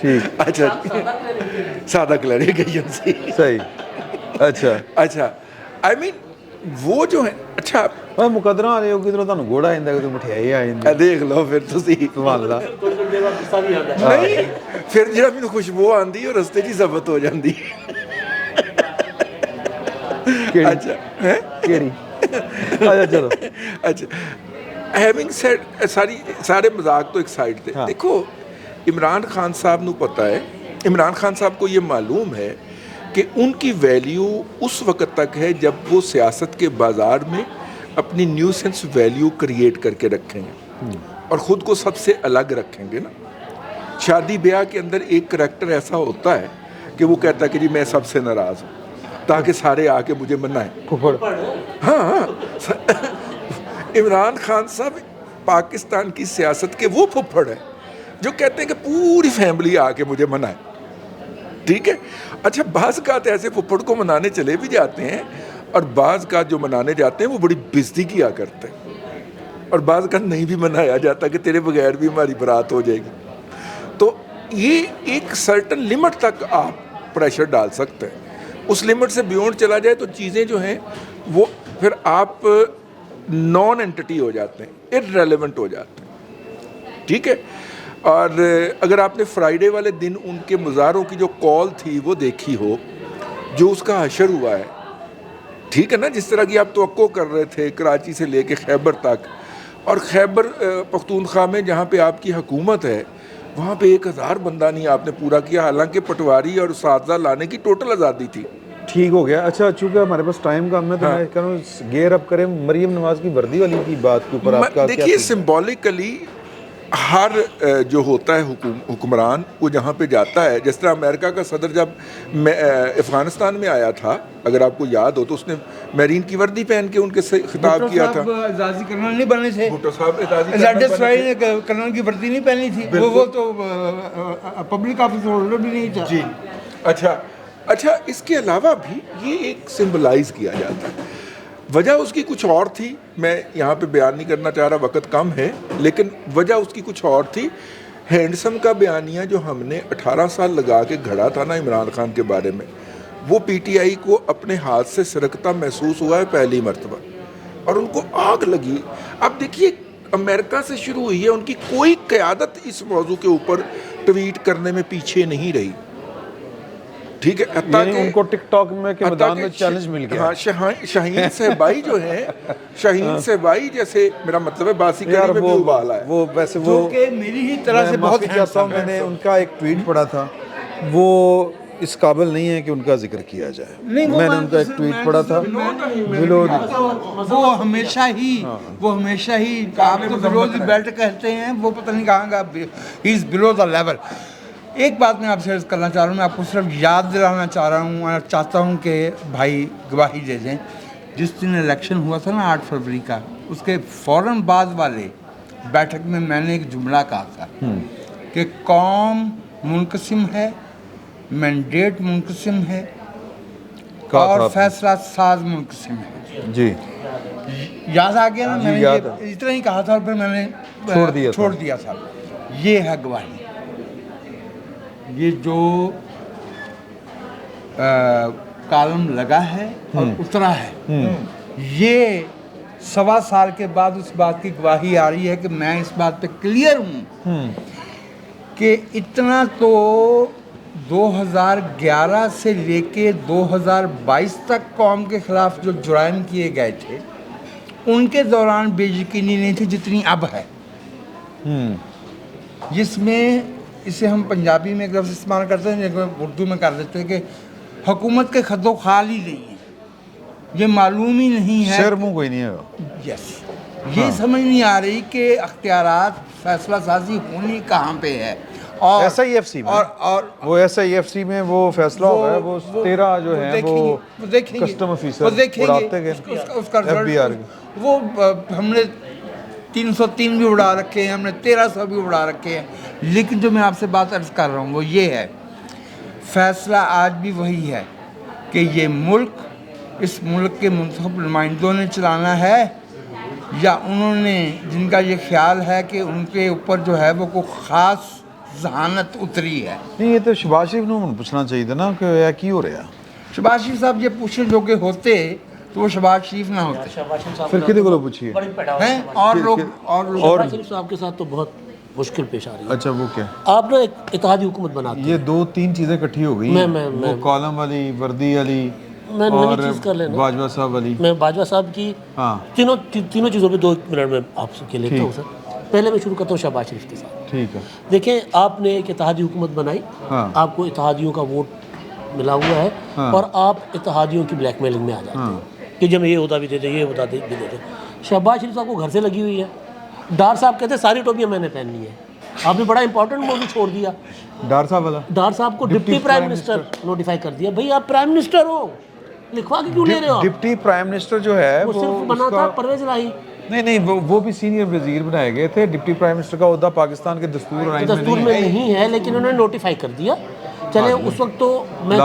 ਠੀਕ اچھا سادہ کلیریفیکیشن سی۔ ਸਹੀ ਅੱਛਾ اچھا آئی مین وہ جو ہے اچھا ਓਏ ਮੁਕੱਦਰਾਂ ਵਾਲੇ ਹੋ ਕਿਧਰੋਂ ਤੁਹਾਨੂੰ ਗੋੜਾ ਆਇੰਦਾ ਕਿ ਮਠਿਆਈ ਆ ਜਾਂਦੀ دیکھ لو پھر تسی سبحان اللہ نہیں پھر جڑا مینوں خوشبو آندی ہے رستے 'ਚ ضبط ہو جاندی ਕਿਹੜੀ اچھا ہیں ਕਿਹੜੀ ਅੱਛਾ ਚਲੋ اچھا ہیونگ سیڈ سارے مذاق تو ایک سائڈ تھے ہاں۔ دیکھو عمران خان صاحب نو پتہ ہے، عمران خان صاحب کو یہ معلوم ہے کہ ان کی ویلیو اس وقت تک ہے جب وہ سیاست کے بازار میں اپنی نیوسنس ویلیو کریٹ کر کے رکھیں گے اور خود کو سب سے الگ رکھیں گے نا۔ شادی بیاہ کے اندر ایک کریکٹر ایسا ہوتا ہے کہ وہ کہتا ہے کہ جی میں سب سے ناراض ہوں تاکہ سارے آ کے مجھے منائیں۔ ਫੁੱਫੜ ہاں عمران خان صاحب پاکستان کی سیاست کے وہ پھپھڑ ہیں جو کہتے ہیں کہ پوری فیملی آ کے مجھے منائے، ٹھیک ہے۔ اچھا بعض کا ایسے پھپھڑ کو منانے چلے بھی جاتے ہیں اور بعض کا جو منانے جاتے ہیں وہ بڑی بےزتی کیا کرتے ہیں اور بعض کا نہیں بھی منایا جاتا کہ تیرے بغیر بھی ہماری برات ہو جائے گی۔ تو یہ ایک سرٹن لمٹ تک آپ پریشر ڈال سکتے ہیں، اس لمٹ سے بیونڈ چلا جائے تو چیزیں جو ہیں وہ پھر آپ نان اینٹی ہو جاتے ہیں، ارریلیونٹ ہو جاتے ہیں، ٹھیک ہے۔ اور اگر آپ نے فرائیڈے والے دن ان کے مظاہروں کی جو کال تھی وہ دیکھی ہو، جو اس کا حشر ہوا ہے، ٹھیک ہے نا، جس طرح کی آپ توقع کر رہے تھے کراچی سے لے کے خیبر تک، اور خیبر پختونخوا میں جہاں پہ آپ کی حکومت ہے وہاں پہ 1000 بندہ نہیں آپ نے پورا کیا، حالانکہ پٹواری اور اساتذہ لانے کی ٹوٹل آزادی تھی۔ ٹھیک ہو گیا۔ اچھا چونکہ ہمارے پاس ٹائم کم ہے تو میں کروں گیئر اپ کریں مریم نواز کی وردی والی کی بات کے اوپر آپ کا کیا دیکھیے سمبولکلی ہر جو ہوتا ہے حکمران وہ جہاں پہ جاتا ہے، جس طرح امریکہ کا صدر جب افغانستان میں آیا تھا اگر آپ کو یاد ہو تو اس نے میرین کی وردی پہن کے ان کے خطاب کیا تھا۔ اعزازی کرنل نہیں بنے تھے، بھٹو صاحب اعزازی سیٹسفائی نے کرنل کی وردی نہیں پہنی تھی، وہ تو پبلک آفس ہولڈر بھی نہیں تھا۔ جی اچھا اس کے علاوہ بھی یہ ایک سمبلائز کیا جاتا ہے۔ وجہ اس کی کچھ اور تھی، میں یہاں پہ بیان نہیں کرنا چاہ رہا، وقت کم ہے، لیکن وجہ اس کی کچھ اور تھی۔ ہینڈسم کا بیانیہ جو ہم نے 18 سال لگا کے گھڑا تھا نا عمران خان کے بارے میں، وہ پی ٹی آئی کو اپنے ہاتھ سے سرکتا محسوس ہوا ہے پہلی مرتبہ، اور ان کو آگ لگی. اب دیکھیے امریکہ سے شروع ہوئی ہے، ان کی کوئی قیادت اس موضوع کے اوپر ٹویٹ کرنے میں پیچھے نہیں رہی. ٹھیک ہے، یعنی ان کو ٹک ٹاک میں کے میدان میں چیلنج مل گیا. ہاں، شاہین صاحبائی جو ہیں، شاہین صاحبائی جیسے، میرا مطلب ہے باسی کڑی میں بھی ابال ہے. وہ ویسے وہ جو کہ میری ہی طرح سے بہت چاہتا ہوں، میں نے ان کا ایک ٹویٹ پڑھا تھا، وہ اس قابل نہیں ہے کہ ان کا ذکر کیا جائے. میں نے ان کا ایک ٹویٹ پڑھا تھا، وہ ہمیشہ ہی آپ تو بلو دی بیلٹ کہتے ہیں، وہ پتہ نہیں کہاں گا، ہی از بلو دا لیول. ایک بات میں آپ سے عرض کرنا چاہ رہا ہوں، میں آپ کو صرف یاد دلانا چاہتا ہوں کہ بھائی گواہی دے دیں. جس دن الیکشن ہوا تھا نا 8 فروری کا، اس کے فوراً بعد والے بیٹھک میں نے ایک جملہ کہا تھا کہ قوم منقسم ہے، مینڈیٹ منقسم ہے، اور فیصلہ ساز منقسم ہے. جی یاد آ گیا نا؟ میں نے اتنا ہی کہا تھا اور پھر میں نے چھوڑ دیا تھا. یہ ہے گواہی. یہ جو کالم لگا ہے اور اترا ہے، یہ 1.25 سال کے بعد اس بات کی گواہی آ رہی ہے کہ میں اس بات پہ کلیئر ہوں کہ اتنا تو 2011 سے لے کے 2022 تک قوم کے خلاف جو جرائم کیے گئے تھے ان کے دوران بے یقینی نہیں تھی جتنی اب ہے. جس میں اسے ہم پنجابی میں ایک لفظ استعمال کرتے ہیں، اردو میں کر دیتے ہیں کہ حکومت کے خد و خال ہی نہیں ہے. یہ معلوم ہی نہیں ہے، شیر منہ کوئی نہیں ہے. یس، یہ سمجھ نہیں آ رہی کہ اختیارات فیصلہ سازی ہونی کہاں پہ ہے. اور ایس آئی ایف سی میں، اور وہ ایس آئی ایف سی میں وہ فیصلہ ہوا ہے، وہ 13 جو ہیں وہ کسٹم افیسر اڑاتے گئے اس کا رزلٹ، وہ ہم نے 303 بھی اڑا رکھے ہیں، ہم نے 1300 بھی اڑا رکھے ہیں. لیکن جو میں آپ سے بات عرض کر رہا ہوں وہ یہ ہے، فیصلہ آج بھی وہی ہے کہ یہ ملک، اس ملک کے منتخب نمائندوں نے چلانا ہے، یا انہوں نے جن کا یہ خیال ہے کہ ان کے اوپر جو ہے وہ کوئی خاص ذہانت اتری ہے. نہیں، یہ تو شہباز شریف نے پوچھنا چاہیے تھا نا کہ یہ کی ہو رہا ہے. شہباز شریف صاحب یہ پوچھنے جو کہ ہوتے تو وہ شہباز شریف نہ ہوتے. پھر کدے کو پوچھیے ہیں اور لوگ شہباز شریف صاحب کے ساتھ تو بہت مشکل پیش آ رہی ہے. اچھا، وہ کیا؟ آپ نا ایک اتحادی حکومت بناتے ہیں. یہ 2-3 چیزیں اکٹھی ہو گئی، وہ کالم والی، وردی والی، میں اور چیز کر لینا باجوہ صاحب والی. میں باجوہ صاحب کی تینوں چیزوں پہ 2 منٹ میں آپ سے لیتا ہوں. سر پہلے میں شروع کرتا ہوں شہباز شریف کے ساتھ. ٹھیک ہے. دیکھیں، آپ نے ایک اتحادی حکومت بنائی، آپ کو اتحادیوں کا ووٹ ملا ہوا ہے، اور آپ اتحادیوں کی بلیک میلنگ میں آ جاتے ہیں کہ جب یہ عہدہ بھی دے دیں، یہ عہدہ بھی دے دیں. شہباز شریف صاحب کو گھر سے لگی ہوئی ہے. ڈار صاحب کہتے ہیں ساری ٹوپیاں میں نے پہننی ہے. آپ نے بڑا امپورٹنٹ موضوع چھوڑ دیا. ڈار صاحب والا، ڈار صاحب کو ڈپٹی پرائم منسٹر نوٹیفائی کر دیا. بھائی آپ پرائم منسٹر ہو، لکھوا کے کیوں لے رہے ہو؟ ڈپٹی پرائم منسٹر جو ہے وہ صرف بنا تھا پرویز الہی. نہیں، وہ بھی سینئر وزیر بنائے گئے تھے. ڈپٹی پرائم منسٹر کا عہدہ پاکستان کے دستور میں نہیں ہے، لیکن انہوں نے نوٹیفائی کر دیا. چلے اس وقت تو میں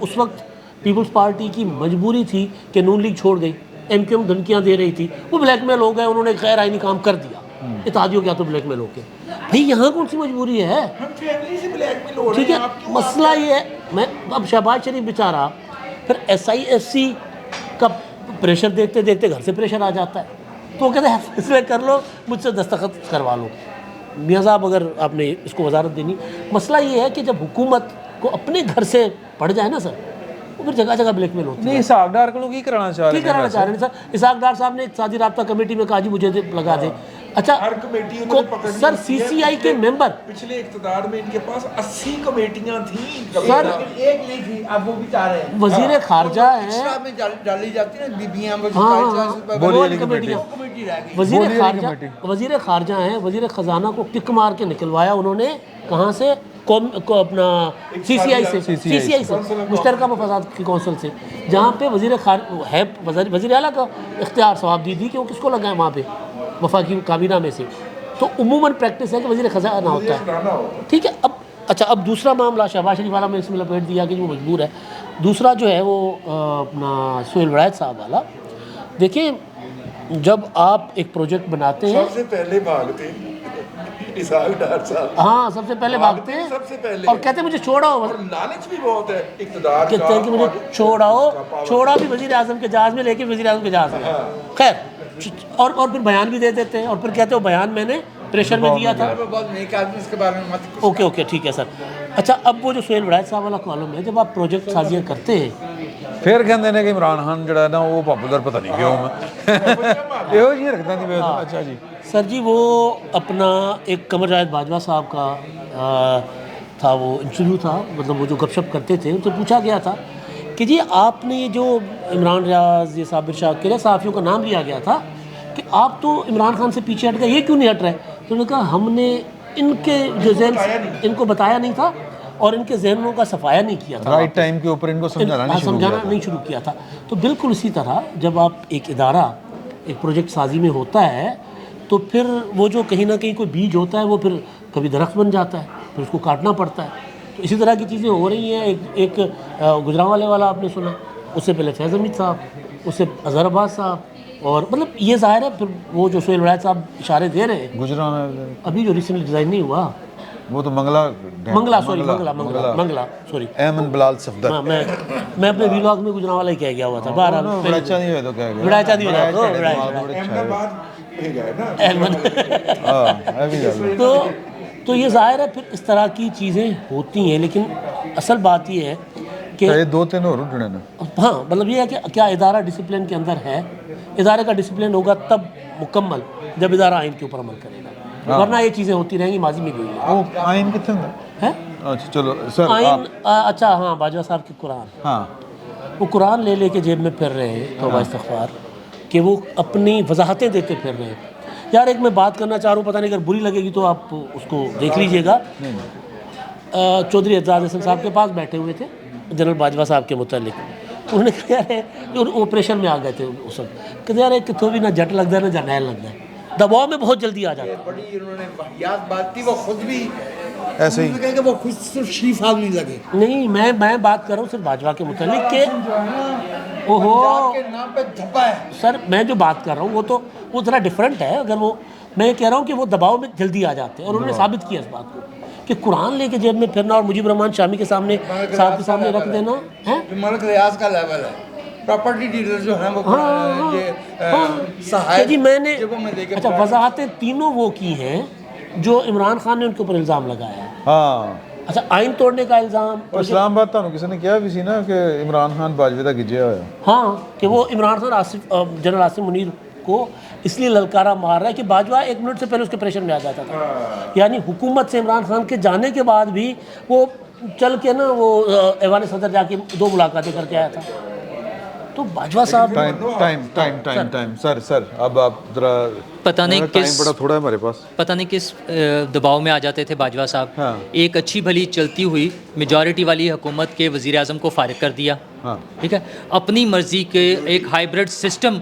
اس وقت پیپلز پارٹی کی مجبوری تھی کہ نون لیگ چھوڑ گئی، ایم کیو ایم دھمکیاں دے رہی تھی، وہ بلیک میل ہو گئے، انہوں نے غیر آئینی کام کر دیا. اتحادیوں کیا تو بلیک میل ہو کے بھائی یہاں کون سی مجبوری ہے؟ ٹھیک ہے، مسئلہ یہ ہے. میں اب شہباز شریف بیچارہ پھر ایس آئی ایف سی کا پریشر دیکھتے دیکھتے گھر سے پریشر آ جاتا ہے، تو وہ کہتے ہیں فیصلے کر لو، مجھ سے دستخط کروا لو. میاں صاحب اگر آپ نے اس کو وزارت دینی، مسئلہ یہ ہے کہ جب حکومت کو اپنے گھر سے پڑ جائے نا سر، وہ پھر جگہ جگہ بلیک میل ہوتی ہے. نہیں، اسحاق ڈار کو لوگ ہی کرانا چاہ رہے ہیں سر. اسحاق ڈار صاحب نے اقتصادی رابطہ کمیٹی میں کہا جی مجھے لگا دے. اچھا سر، سی سی آئی کے ممبر پچھلے اقتدار میں ان کے پاس 80 کمیٹیاں تھیں سر، ایک نہیں تھی، اب وہ بھی چاہ رہے ہیں. وزیر خارجہ ہیں، ڈالی جاتی ہیں بیبیاں، وزیر خارجہ ہیں، وزیر خزانہ کو کک مار کے نکلوایا انہوں نے. کہاں سے؟ اپنا سی سی آئی سے مشترکہ مفادات کی کونسل سے، جہاں پہ وزیر اعلیٰ کا اختیار ثواب دی کہ وہ کس کو لگائیں وہاں پہ وفاقی کابینہ میں سے. تو عموماً پریکٹس ہے کہ وزیر خزانہ ہوتا ہے. ٹھیک ہے. اب دوسرا معاملہ شہباز شریف والا میں اس میں لپیٹ دیا کہ وہ مجبور ہے. دوسرا جو ہے وہ اپنا سہیل ولایت صاحب والا. دیکھیں، جب آپ ایک پروجیکٹ بناتے ہیں سب سے پہلے بھاگتے اسحاق ڈار صاحب ہاں سب سے پہلے بھاگتے ہیں سب سے پہلے اور کہتے ہیں مجھے چھوڑاؤ، اور لالچ بھی بہت ہے اقتدار کا، کہتے ہیں کہ مجھے چھوڑاؤ، چھوڑا بھی وزیر اعظم کے جہاز میں، لے کے وزیر اعظم کے جہاز میں، خیر اور پھر بیان بھی دے دیتے ہیں، اور پھر کہتے ہو بیان میں نے پریشر میں دیا تھا. بہت نیک آدمی، اس کے بارے میں مت اوکے اوکے ٹھیک ہے سر. اچھا اب وہ جو سہیل وڑائچ صاحب والا کالم ہے، جب آپ پروجیکٹ سازیاں کرتے ہیں پھر کہندے نے کہ عمران خان جڑا ہے نا وہ پاپولر پتہ نہیں کیوں میں ਇਹੋ ਜਿਹੀ رکھتا نہیں پیا. اچھا جی سر جی وہ اپنا ایک قمر جاوید باجوہ صاحب کا تھا، وہ انٹرویو تھا، مطلب وہ جو گپ شپ کرتے تھے، ان سے پوچھا گیا تھا کہ جی آپ نے یہ جو عمران ریاض، یہ صابر شاہ کے صحافیوں کا نام لیا گیا تھا کہ آپ تو عمران خان سے پیچھے ہٹ گئے، یہ کیوں نہیں ہٹ رہے؟ تو انہوں نے کہا ہم نے ان کے جو ذہن ان کو بتایا نہیں تھا اور ان کے ذہنوں کا صفایا نہیں کیا تھا، رائٹ ٹائم کے اوپر ان کو سمجھانا نہیں شروع کیا تھا. تو بالکل اسی طرح جب آپ ایک ادارہ ایک پروجیکٹ سازی میں ہوتا ہے تو پھر وہ جو کہیں نہ کہیں کوئی بیج ہوتا ہے وہ پھر کبھی درخت بن جاتا ہے، پھر اس کو کاٹنا پڑتا ہے. تو اسی طرح کی چیزیں ہو رہی ہیں. ایک گجرانوالے والا آپ نے سنا، اس سے پہلے فیض حمید صاحب، اس سے اظہر عباس صاحب، اور مطلب یہ ظاہر ہے پھر وہ جو سہیل وڑائچ صاحب اشارے دے رہے ہیں گجران ابھی جو ریسنٹلی ڈیزائن نہیں ہوا، وہ تو منگلا سوری ایمن بلال صفدر. میں اپنے ویلاگ میں گجرانوالا ہی کہہ گیا ہوا تھا. بہرحال بڑا اچھا نہیں ہوئے تو کہہ گیا وڑائچ نہیں ہوتا تو یہ ظاہر ہے پھر اس طرح کی چیزیں ہوتی ہیں. لیکن اصل بات یہ ہے کہ یہ دو تین اور اٹھنے نا. ہاں مطلب یہ ہے کہ کیا ادارہ ڈسپلن کے اندر ہے؟ ادارے کا ڈسپلن ہوگا تب مکمل جب ادارہ آئین کے اوپر عمل کرے گا، ورنہ یہ چیزیں ہوتی رہیں گی، ماضی میں بھی ہوئی ہیں. وہ آئین کتنے ہے اچھا چلو سر آئین. اچھا ہاں باجوہ صاحب کے قرآن، ہاں وہ قرآن لے لے کے جیب میں پھر رہے ہیں توبہ استغفار، کہ وہ اپنی وضاحتیں دیتے پھر رہے ہیں. یار ایک میں بات کرنا چاہ رہا ہوں، پتہ نہیں اگر بری لگے گی تو آپ اس کو دیکھ لیجئے گا. چودھری اعتزاز احسن صاحب کے پاس بیٹھے ہوئے تھے جنرل باجوہ صاحب کے متعلق. انہوں نے کہا یار جو آپریشن میں آ گئے تھے اس وقت، کہ یار کتوں بھی نہ جٹ لگتا ہے نہ جرنیل لگتا ہے، دباؤ میں بہت جلدی آ جاتا ہے. بڑی انہوں نے واحد بات کی، وہ خود بھی ایسے ہی کہ وہ خود صرف شریف آدمی لگے. نہیں میں بات کر رہا ہوں صرف باجوہ کے متعلق کہ پنجاب کے نام پہ دھبا ہے. سر میں جو بات کر رہا ہوں وہ ذرا ڈفرینٹ ہے. اگر وہ میں یہ کہہ رہا ہوں کہ وہ دباؤ میں جلدی آ جاتے ہیں، اور انہوں نے ثابت کیا اس بات کو کہ قرآن لے کے جیب میں پھرنا اور مجیب الرحمان شامی کے سامنے صاحب کے سامنے رکھ دینا ہے جو ملک ریاض کا لیول ہے. پراپرٹی ڈیلر جو ہیں وہ جی میں نے اچھا وضاحتیں تینوں وہ کی ہیں جو عمران خان نے ان کے اوپر الزام لگایا ہے. ہاں اچھا آئین توڑنے کا الزام اسلام آباد تھانوں کسی نے کیا بھی سی نا کہ عمران خان باجوہ دا گجیا ہوا. ہاں کہ وہ عمران خان جنرل عاصم منیر کو اس لیے للکارا مار رہا ہے کہ باجوہ 1 منٹ سے پہلے اس کے پریشر میں آ جاتا تھا. یعنی حکومت سے عمران خان کے جانے کے بعد بھی وہ چل کے نا وہ ایوان صدر جا کے 2 ملاقاتیں کر کے آیا تھا. تو باجوہ صاحب ٹائم سر اب آپ ذرا پتہ نہیں کس بڑا تھوڑا ہے ہمارے پاس، پتہ نہیں کس دباؤ میں آ جاتے تھے باجوہ صاحب. ایک اچھی بھلی چلتی ہوئی میجورٹی والی حکومت کے وزیر اعظم کو فارغ کر دیا، ٹھیک ہے، اپنی مرضی کے ایک ہائیبرڈ سسٹم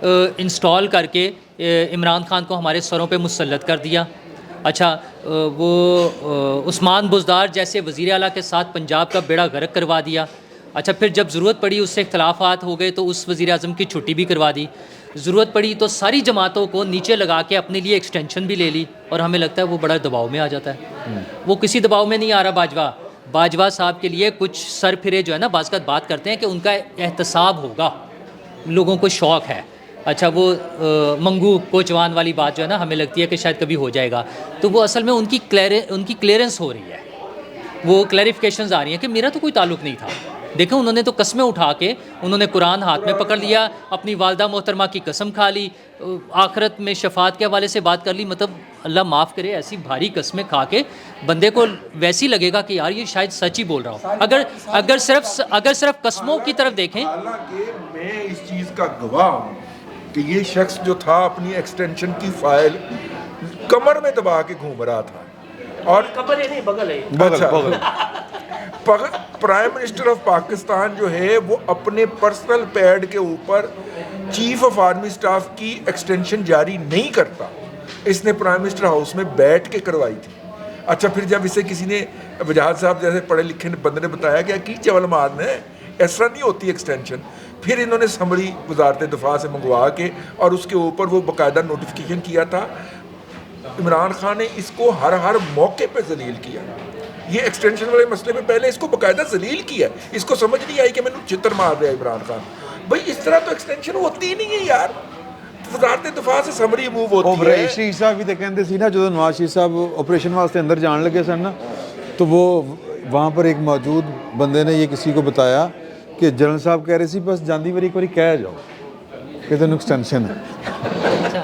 انسٹال کر کے عمران خان کو ہمارے سروں پہ مسلط کر دیا. اچھا وہ عثمان بزدار جیسے وزیر اعلیٰ کے ساتھ پنجاب کا بیڑا غرق کروا دیا. اچھا پھر جب ضرورت پڑی اس سے اختلافات ہو گئے تو اس وزیر اعظم کی چھٹی بھی کروا دی. ضرورت پڑی تو ساری جماعتوں کو نیچے لگا کے اپنے لیے ایکسٹینشن بھی لے لی، اور ہمیں لگتا ہے وہ بڑا دباؤ میں آ جاتا ہے. وہ کسی دباؤ میں نہیں آ رہا. باجوہ صاحب کے لیے کچھ سر پھرے جو ہے نا بعض کا بات کرتے ہیں کہ ان کا احتساب ہوگا، لوگوں کو شوق ہے. اچھا وہ منگو کوچوان والی بات جو ہے نا ہمیں لگتی ہے کہ شاید کبھی ہو جائے گا. تو وہ اصل میں ان کی کلیئرنس ہو رہی ہے، وہ کلیریفیکیشنز آ رہی ہیں کہ میرا تو کوئی تعلق نہیں تھا. دیکھیں انہوں نے تو قسمیں اٹھا کے انہوں نے قرآن ہاتھ میں پکڑ لیا، اپنی والدہ محترمہ کی قسم کھا لی، آخرت میں شفاعت کے حوالے سے بات کر لی. مطلب اللہ معاف کرے ایسی بھاری قسمیں کھا کے بندے کو ویسی لگے گا کہ یار یہ شاید سچ ہی بول رہا ہوں. اگر صرف قسموں کی طرف دیکھیں. حالانکہ میں اس چیز کا گواہ ہوں کہ یہ شخص جو تھا اپنی ایکسٹینشن کی فائل کمر میں دبا کے گھوم رہا تھا، اور پرائم منسٹر آف پاکستان جو ہے وہ اپنے پرسنل پیڈ کے اوپر چیف آف آرمی سٹاف کی ایکسٹینشن جاری نہیں کرتا. اس نے پرائم منسٹر ہاؤس میں بیٹھ کے کروائی تھی. اچھا پھر جب اسے کسی نے وجاہت صاحب جیسے پڑھے لکھے بندے نے بتایا کہ کی چول مار نے اس طرح نہیں ہوتی ایکسٹینشن، پھر انہوں نے سمری وزارت دفاع سے منگوا کے اور اس کے اوپر وہ باقاعدہ نوٹیفیکیشن کیا تھا. عمران خان نے اس کو ہر موقع پہ ذلیل کیا. یہ ایکسٹینشن والے مسئلے میں پہلے اس کو باقاعدہ ذلیل کیا. اس کو سمجھ نہیں آئی کہ میں نے چتر مار رہا ہے عمران خان. بھائی اس طرح تو ایکسٹینشن ہوتی ہی نہیں ہے یار. وزارت دفاع سے سمری موو ہوتی ہے. شریف صاحب بھی تو کہتے سی نا جدو نواز شریف صاحب آپریشن واسطے اندر جان لگے سن نا, تو وہ وہاں پر ایک موجود بندے نے یہ کسی کو بتایا کہ جنرل صاحب کہہ رہے سی بس جاندی باری ایک باری کہہ جاؤ کہ تو ایکسٹینشن ہے. اچھا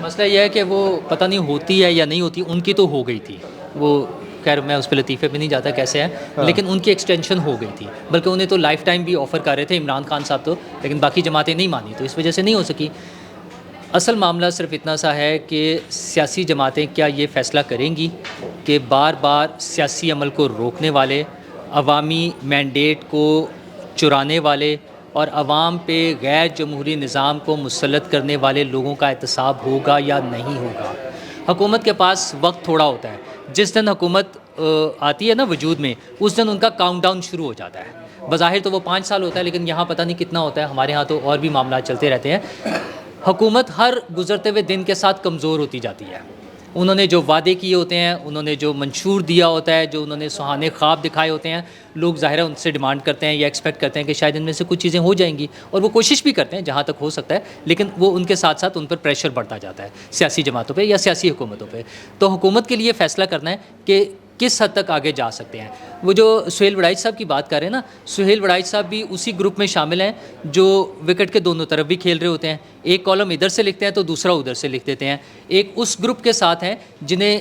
مسئلہ یہ ہے کہ وہ پتہ نہیں ہوتی ہے یا نہیں ہوتی, ان کی تو ہو گئی تھی. وہ خیر میں اس پہ لطیفے پہ نہیں جاتا کیسے ہے, لیکن ان کی ایکسٹینشن ہو گئی تھی. بلکہ انہیں تو لائف ٹائم بھی آفر کر رہے تھے عمران خان صاحب تو, لیکن باقی جماعتیں نہیں مانی, تو اس وجہ سے نہیں ہو سکی. اصل معاملہ صرف اتنا سا ہے کہ سیاسی جماعتیں کیا یہ فیصلہ کریں گی کہ بار بار سیاسی عمل کو روکنے والے, عوامی مینڈیٹ کو چرانے والے اور عوام پہ غیر جمہوری نظام کو مسلط کرنے والے لوگوں کا احتساب ہوگا یا نہیں ہوگا. حکومت کے پاس وقت تھوڑا ہوتا ہے. جس دن حکومت آتی ہے نا وجود میں, اس دن ان کا کاؤنٹ ڈاؤن شروع ہو جاتا ہے. بظاہر تو وہ 5 سال ہوتا ہے, لیکن یہاں پتہ نہیں کتنا ہوتا ہے. ہمارے ہاں تو اور بھی معاملات چلتے رہتے ہیں. حکومت ہر گزرتے ہوئے دن کے ساتھ کمزور ہوتی جاتی ہے. انہوں نے جو وعدے کیے ہوتے ہیں, انہوں نے جو منشور دیا ہوتا ہے, جو انہوں نے سہانے خواب دکھائے ہوتے ہیں, لوگ ظاہر ہے ان سے ڈیمانڈ کرتے ہیں یا ایکسپیکٹ کرتے ہیں کہ شاید ان میں سے کچھ چیزیں ہو جائیں گی, اور وہ کوشش بھی کرتے ہیں جہاں تک ہو سکتا ہے, لیکن وہ ان کے ساتھ ساتھ ان پر پریشر بڑھتا جاتا ہے سیاسی جماعتوں پہ یا سیاسی حکومتوں پہ. تو حکومت کے لیے فیصلہ کرنا ہے کہ کس حد تک آگے جا سکتے ہیں. وہ جو سہیل وڑائچ صاحب کی بات کر رہے ہیں نا, سہیل وڑائچ صاحب بھی اسی گروپ میں شامل ہیں جو وکٹ کے دونوں طرف بھی کھیل رہے ہوتے ہیں. ایک کالم ادھر سے لکھتے ہیں تو دوسرا ادھر سے لکھ دیتے ہیں. ایک اس گروپ کے ساتھ ہیں جنہیں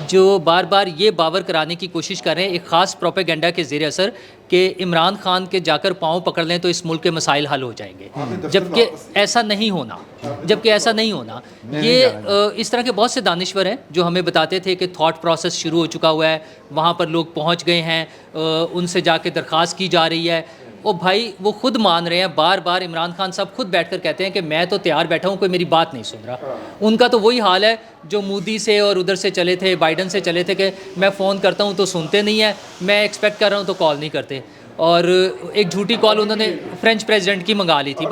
جو بار بار یہ باور کرانے کی کوشش کر رہے ہیں ایک خاص پروپیگنڈا کے زیر اثر کہ عمران خان کے جا کر پاؤں پکڑ لیں تو اس ملک کے مسائل حل ہو جائیں گے, جبکہ ایسا نہیں ہونا. یہ اس طرح کے بہت سے دانشور ہیں جو ہمیں بتاتے تھے کہ تھاٹ پروسیس شروع ہو چکا ہوا ہے, وہاں پر لوگ پہنچ گئے ہیں, ان سے جا کے درخواست کی جا رہی ہے. او بھائی وہ خود مان رہے ہیں, بار بار عمران خان صاحب خود بیٹھ کر کہتے ہیں کہ میں تو تیار بیٹھا ہوں, کوئی میری بات نہیں سن رہا. ان کا تو وہی حال ہے جو مودی سے اور ادھر سے چلے تھے, بائیڈن سے چلے تھے کہ میں فون کرتا ہوں تو سنتے نہیں ہیں, میں ایکسپیکٹ کر رہا ہوں تو کال نہیں کرتے. اور ایک جھوٹی کال انہوں نے فرینچ پریزیڈنٹ کی منگا لی تھی,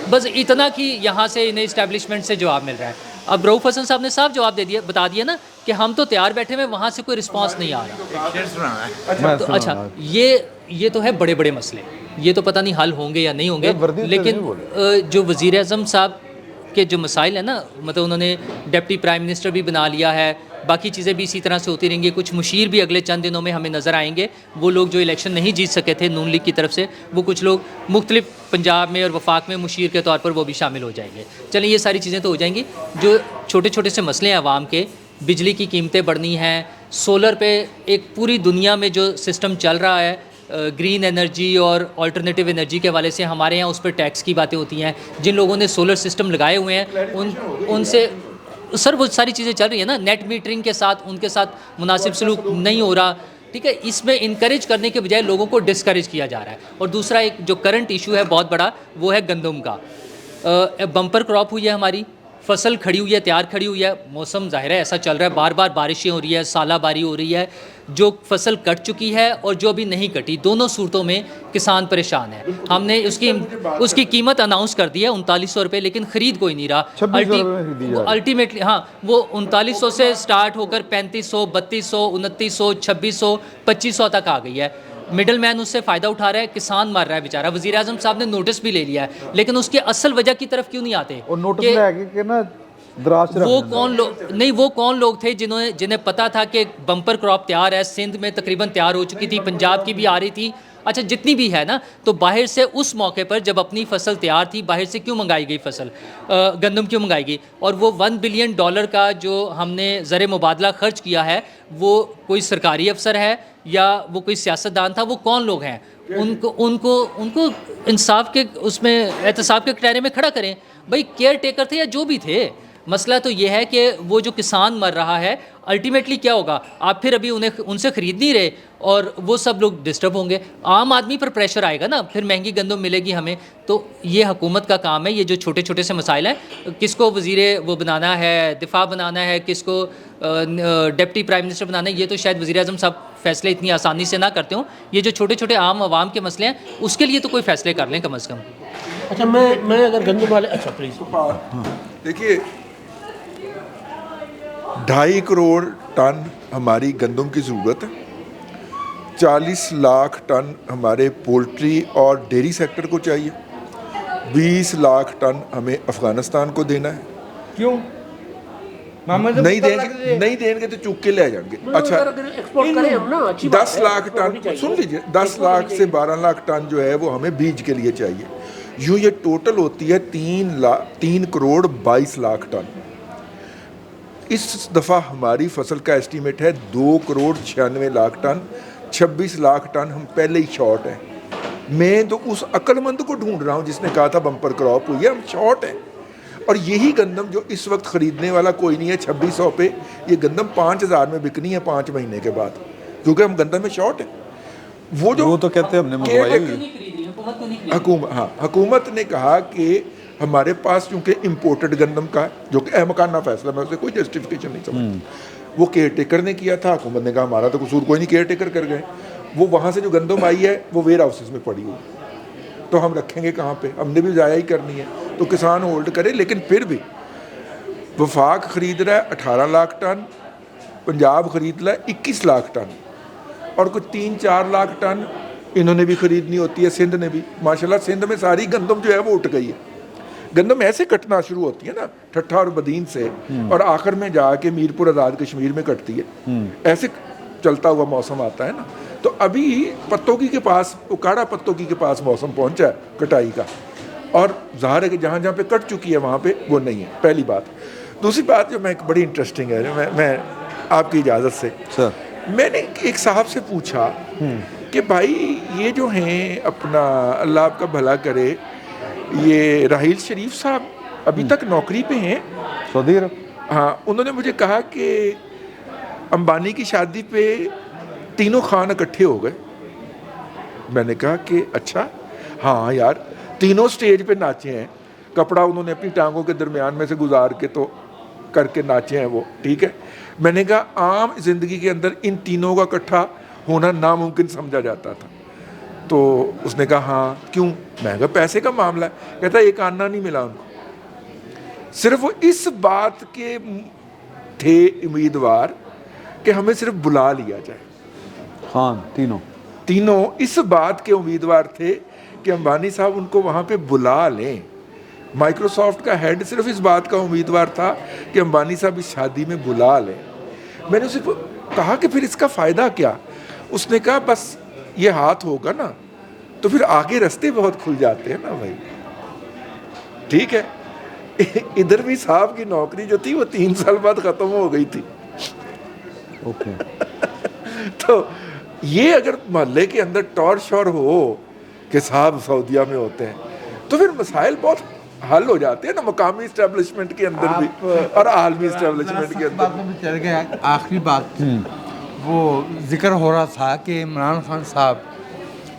بس اتنا کہ یہاں سے انہیں اسٹیبلشمنٹ سے جواب مل رہا ہے. اب رؤوف حسن صاحب نے صاف جواب بتا دیا نا کہ ہم تو تیار بیٹھے ہوئے, وہاں سے کوئی رسپانس نہیں آ رہا. تو اچھا یہ تو ہے بڑے بڑے مسئلے, یہ تو پتہ نہیں حل ہوں گے یا نہیں ہوں گے. لیکن جو وزیر اعظم صاحب کے جو مسائل ہیں نا, مطلب انہوں نے ڈپٹی پرائم منسٹر بھی بنا لیا ہے, باقی چیزیں بھی اسی طرح سے ہوتی رہیں گی. کچھ مشیر بھی اگلے چند دنوں میں ہمیں نظر آئیں گے, وہ لوگ جو الیکشن نہیں جیت سکے تھے نون لیگ کی طرف سے, وہ کچھ لوگ مختلف پنجاب میں اور وفاق میں مشیر کے طور پر وہ بھی شامل ہو جائیں گے. چلیں یہ ساری چیزیں تو ہو جائیں گی. جو چھوٹے چھوٹے سے مسئلے ہیں عوام کے, بجلی کی قیمتیں بڑھنی ہیں, سولر پہ ایک پوری دنیا میں جو سسٹم چل رہا ہے گرین انرجی اور آلٹرنیٹیو انرجی کے حوالے سے, ہمارے یہاں اس پہ ٹیکس کی باتیں ہوتی ہیں. جن لوگوں نے سولر سسٹم لگائے ہوئے ہیں ان سے سر وہ ساری چیزیں چل رہی ہیں نا, نیٹ میٹرنگ کے ساتھ ان کے ساتھ مناسب سلوک نہیں ہو رہا. ٹھیک ہے, اس میں انکریج کرنے کے بجائے لوگوں کو ڈسکریج کیا جا رہا ہے. اور دوسرا ایک جو کرنٹ ایشو ہے بہت بڑا, وہ ہے گندم کا. بمپر کراپ ہوئی ہے ہماری, فصل کھڑی ہوئی ہے, تیار کھڑی ہوئی ہے, موسم ظاہر ہے ایسا چل رہا ہے, بار بار بارشیں ہو رہی ہے, سالہ باری ہو رہی ہے. جو فصل کٹ چکی ہے اور جو ابھی نہیں کٹی, دونوں صورتوں میں کسان پریشان ہے. ہم نے اس کی قیمت اناؤنس کر دی ہے 3900 روپے, لیکن خرید کوئی نہیں رہا. الٹیمیٹلی ہاں وہ 3900 سے سٹارٹ ہو کر 3500, 3200, 2900, 2600, 2500 تک آ گئی ہے. مڈل مین اس سے فائدہ اٹھا رہا ہے, کسان مر رہا ہے بیچارہ. وزیر اعظم صاحب نے نوٹس بھی لے لیا ہے, لیکن اس کی اصل وجہ کی طرف کیوں نہیں آتے؟ اور نوٹس لے کے نا وہ کون لوگ تھے جنہیں پتا تھا کہ بمپر کراپ تیار ہے, سندھ میں تقریباً تیار ہو چکی تھی, پنجاب کی بھی آ رہی تھی. اچھا جتنی بھی ہے نا, تو باہر سے اس موقع پر جب اپنی فصل تیار تھی, باہر سے کیوں منگائی گئی فصل, گندم کیوں منگائی گئی؟ اور وہ $1 بلین کا جو ہم نے زر مبادلہ خرچ کیا ہے, وہ کوئی سرکاری افسر ہے یا وہ کوئی سیاستدان تھا؟ وہ کون لوگ ہیں؟ ان کو انصاف کے اس میں احتساب کے کٹہرے میں کھڑا کریں. بھائی کیئر ٹیکر تھے یا جو بھی تھے, مسئلہ تو یہ ہے کہ وہ جو کسان مر رہا ہے الٹیمیٹلی کیا ہوگا, آپ پھر ابھی ان سے خرید نہیں رہے اور وہ سب لوگ ڈسٹرب ہوں گے, عام آدمی پر پریشر آئے گا نا, پھر مہنگی گندم ملے گی ہمیں. تو یہ حکومت کا کام ہے, یہ جو چھوٹے چھوٹے سے مسائل ہیں, کس کو وزیر وہ بنانا ہے, دفاع بنانا ہے, کس کو ڈپٹی پرائم منسٹر بنانا ہے, یہ تو شاید وزیر اعظم صاحب فیصلے اتنی آسانی سے نہ کرتے ہوں. یہ جو چھوٹے چھوٹے عام عوام کے مسئلے ہیں اس کے لیے تو کوئی فیصلے کر لیں کم از کم. اچھا میں اگر گندم والے, اچھا پلیز. دیکھیے 2.5 کروڑ ٹن ہماری گندم کی ضرورت ہے, 40 لاکھ ٹن ہمارے پولٹری اور ڈیری سیکٹر کو چاہیے, 20 لاکھ ٹن ہمیں افغانستان کو دینا ہے. کیوں نہیں دیں گے تو چوک کے لے جائیں گے. اچھا 10 لاکھ ٹن سن لیجیے, 10 لاکھ سے 12 لاکھ ٹن جو ہے وہ ہمیں بیج کے لیے چاہیے. یوں یہ ٹوٹل ہوتی ہے 3 کروڑ 22 لاکھ ٹن. اس دفعہ ہماری فصل کا ایسٹیمیٹ ہے 2 کروڑ 96 لاکھ ٹن, 26 لاکھ ٹن ہم پہلے ہی شارٹ ہیں. میں تو اس عقل مند کو ڈھونڈ رہا ہوں جس نے کہا تھا بمپر کراپ ہوئی ہے, ہم شارٹ ہیں. اور یہی گندم جو اس وقت خریدنے والا کوئی نہیں ہے 2600 پہ, یہ گندم 5000 میں بکنی ہے 5 مہینے کے بعد, کیونکہ ہم گندم میں شارٹ ہیں. وہ تو کہتے ہیں ہم نے منگوائی ہوئی. حکومت نے کہا کہ ہمارے پاس چونکہ امپورٹڈ گندم کا ہے, جو کہ احمقانہ فیصلہ, میں اسے کوئی جسٹیفیکیشن نہیں سمجھتا. وہ کیئر ٹیکر نے کیا تھا, حکومت نے کہا ہمارا تو قصور کوئی نہیں, کیئر ٹیکر کر گئے. وہ وہاں سے جو گندم آئی ہے وہ ویئر ہاؤسز میں پڑی ہوئی, تو ہم رکھیں گے کہاں پہ, ہم نے بھی ضائع ہی کرنی ہے. تو کسان ہولڈ کرے. لیکن پھر بھی وفاق خرید رہا ہے 18 لاکھ ٹن, پنجاب خرید رہا ہے 21 لاکھ ٹن, اور کچھ 3-4 لاکھ ٹن انہوں نے بھی خریدنی ہوتی ہے, سندھ نے بھی. ماشاءاللہ سندھ میں ساری گندم جو ہے وہ اٹھ گئی ہے. گندم ایسے کٹنا شروع ہوتی ہے نا ٹھٹھا اور بدین سے, اور آخر میں جا کے میرپور آزاد کشمیر میں کٹتی ہے. ایسے چلتا ہوا موسم آتا ہے نا. تو ابھی پتوکی کے پاس, اکاڑا پتوکی کے پاس موسم پہنچا ہے کٹائی کا, اور ظاہر ہے کہ جہاں جہاں پہ کٹ چکی ہے وہاں پہ وہ نہیں ہے. پہلی بات. دوسری بات جو میں بڑی انٹرسٹنگ ہے, میں آپ کی اجازت سے سر, میں نے ایک صاحب سے پوچھا کہ بھائی یہ جو ہیں اپنا, اللہ آپ کا بھلا کرے, یہ راحیل شریف صاحب ابھی تک نوکری پہ ہیں سعودی عرب. ہاں, انہوں نے مجھے کہا کہ امبانی کی شادی پہ تینوں خان اکٹھے ہو گئے. میں نے کہا کہ اچھا, ہاں یار تینوں سٹیج پہ ناچے ہیں, کپڑا انہوں نے اپنی ٹانگوں کے درمیان میں سے گزار کے تو کر کے ناچے ہیں وہ, ٹھیک ہے. میں نے کہا عام زندگی کے اندر ان تینوں کا اکٹھا ہونا ناممکن سمجھا جاتا تھا. تو اس نے کہا ہاں کیوں؟ میں نے کہا پیسے کا معاملہ ہے. کہتا ایک آنا نہیں ملا ان کو. صرف وہ اس بات کے تھے امیدوار کہ ہمیں صرف بلا لیا جائے. خان تینوں اس بات کے امیدوار تھے کہ امبانی صاحب ان کو وہاں پہ بلا لیں. مائکروسافٹ کا ہیڈ صرف اس بات کا امیدوار تھا کہ امبانی صاحب اس شادی میں بلا لیں. میں نے اسے کہا کہ پھر اس کا فائدہ کیا؟ اس نے کہا بس یہ ہاتھ ہوگا نا تو پھر آگے رستے بہت کھل جاتے ہیں نا بھائی. ٹھیک ہے, ادھر بھی صاحب کی نوکری جو تھی وہ 3 سال بعد ختم ہو گئی تھی. اوکے. تو یہ اگر محلے کے اندر ٹور شور ہو کہ صاحب سعودیہ میں ہوتے ہیں تو پھر مسائل بہت حل ہو جاتے ہیں نا, مقامی اسٹیبلشمنٹ کے اندر بھی اور عالمی اسٹیبلشمنٹ کے اندر. باتوں میں چل گیا. آخری بات, وہ ذکر ہو رہا تھا کہ عمران خان صاحب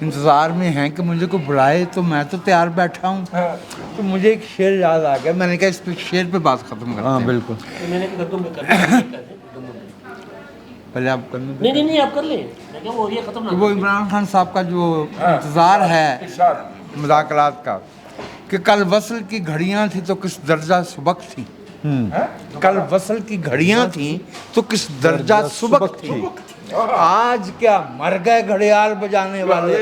انتظار میں ہیں کہ مجھے کو بلائے, تو میں تو تیار بیٹھا ہوں. تو مجھے ایک شعر یاد آ گیا, میں نے کہا اس پہ شعر پہ بات ختم کرتے ہیں. ہاں بالکل. میں نے کہا تم کر پہلے آپ کرنے نہیں آپ کر لیں. وہ یہ ختم نہ, وہ عمران خان صاحب کا جو انتظار ہے مذاکرات کا کہ کل وصل کی گھڑیاں تھیں تو کس درجہ سبق تھی. کل وصل کی گھڑیاں تھیں تو کس درجہ سبق تھی. آج کیا مر گئے گھڑیال بجانے والے.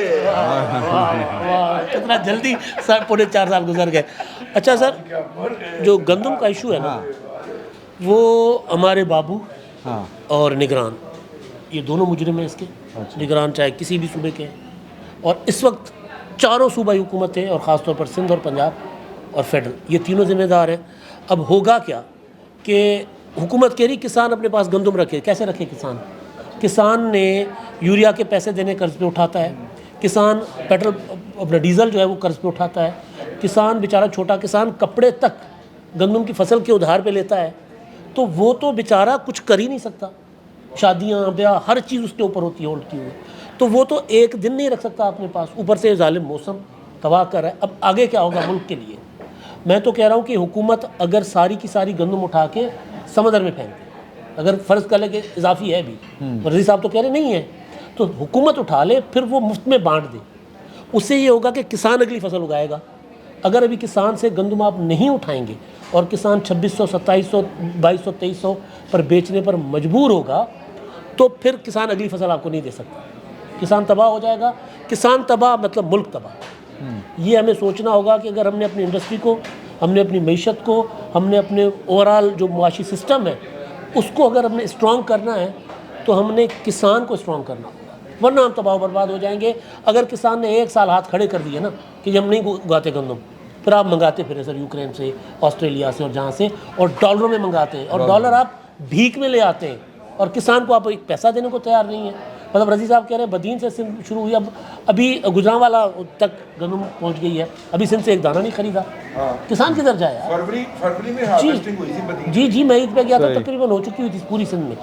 کتنا جلدی 4.5 سال گزر گئے. اچھا سر, جو گندم کا ایشو ہے نا, وہ ہمارے بابو اور نگران یہ دونوں مجرم ہیں اس کے. نگران چاہے کسی بھی صوبے کے, اور اس وقت چاروں صوبائی حکومتیں اور خاص طور پر سندھ اور پنجاب اور فیڈرل, یہ تینوں ذمہ دار ہیں. اب ہوگا کیا کہ حکومت کہہ رہی کسان اپنے پاس گندم رکھے. کیسے رکھے کسان نے یوریا کے پیسے دینے قرض پہ اٹھاتا ہے, کسان پیٹرول اپنا ڈیزل جو ہے وہ قرض پہ اٹھاتا ہے, کسان بیچارہ چھوٹا کسان کپڑے تک گندم کی فصل کے ادھار پہ لیتا ہے تو وہ تو بیچارہ کچھ کر ہی نہیں سکتا. شادیاں بیاہ ہر چیز اس کے اوپر ہوتی ہے ہولڈ کی ہوئی, تو وہ تو ایک دن نہیں رکھ سکتا اپنے پاس. اوپر سے ظالم موسم تباہ کر رہا ہے. اب آگے کیا ہوگا ملک کے لیے؟ میں تو کہہ رہا ہوں کہ حکومت اگر ساری کی ساری گندم اٹھا کے سمندر میں پھینک دے, اگر فرض کر لے کہ اضافی ہے بھی, رضی صاحب تو کہہ رہے نہیں ہے, تو حکومت اٹھا لے, پھر وہ مفت میں بانٹ دے. اس سے یہ ہوگا کہ کسان اگلی فصل اگائے گا. اگر ابھی کسان سے گندم آپ نہیں اٹھائیں گے اور کسان 2600 2700 2200 2300 پر بیچنے پر مجبور ہوگا, تو پھر کسان اگلی فصل آپ کو نہیں دے سکتا. کسان تباہ ہو جائے گا. کسان تباہ مطلب ملک تباہ. یہ ہمیں سوچنا ہوگا کہ اگر ہم نے اپنی انڈسٹری کو, ہم نے اپنی معیشت کو, ہم نے اپنے اوورآل جو معاشی سسٹم ہے اس کو اگر ہم نے اسٹرانگ کرنا ہے تو ہم نے کسان کو اسٹرانگ کرنا ہوگا, ورنہ ہم تباہ و برباد ہو جائیں گے. اگر کسان نے 1 سال ہاتھ کھڑے کر دیے نا کہ ہم نہیں اگاتے گندم, پھر آپ منگاتے پھریں سر یوکرین سے, آسٹریلیا سے اور جہاں سے, اور ڈالروں میں منگاتے ہیں, اور ڈالر آپ بھیک میں لے آتے ہیں, اور کسان کو آپ ایک پیسہ دینے کو تیار نہیں ہے. مطلب رضی صاحب کہہ رہے ہیں بدین سے سندھ شروع ہوئی, ابھی گجرانوالا تک گندم پہنچ گئی ہے, ابھی سندھ سے ایک دانہ نہیں خریدا. کسان کدھر جائے یار؟ فروری میں ہارویسٹنگ ہوئی تھی بدین. جی میں عید پہ گیا تھا, تقریباً ہو چکی ہوئی تھی پوری سندھ میں.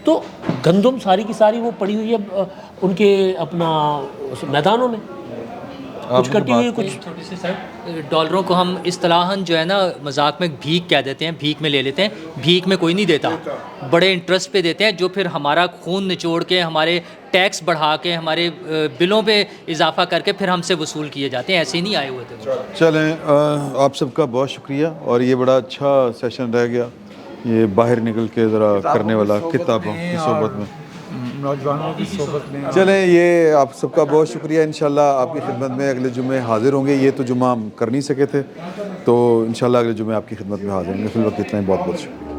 تو گندم ساری کی ساری وہ پڑی ہوئی ہے ان کے اپنا میدانوں میں, کچھ کٹی ہوئی, کچھ چھوٹی سی سر, ڈالروں کو ہم اصطلاحاً جو ہے نا مذاق میں بھیک کہہ دیتے ہیں, بھیک میں لے لیتے ہیں. بھیک میں کوئی نہیں دیتا, بڑے انٹرسٹ پہ دیتے ہیں, جو پھر ہمارا خون نچوڑ کے, ہمارے ٹیکس بڑھا کے, ہمارے بلوں پہ اضافہ کر کے پھر ہم سے وصول کیے جاتے ہیں. ایسے ہی نہیں آئے ہوئے تھے. چلیں آپ سب کا بہت شکریہ, اور یہ بڑا اچھا سیشن رہ گیا, یہ باہر نکل کے ذرا کرنے والا کتابوں کی صحبت میں, نوجوانوں کی صحبت میں. چلیں یہ آپ سب کا بہت شکریہ. انشاءاللہ آپ کی خدمت میں اگلے جمعے حاضر ہوں گے. یہ تو جمعہ ہم کر نہیں سکے تھے, تو انشاءاللہ اگلے جمعے آپ کی خدمت میں حاضر ہوں گے. فی الوقت اتنا ہی, بہت بہت شکریہ.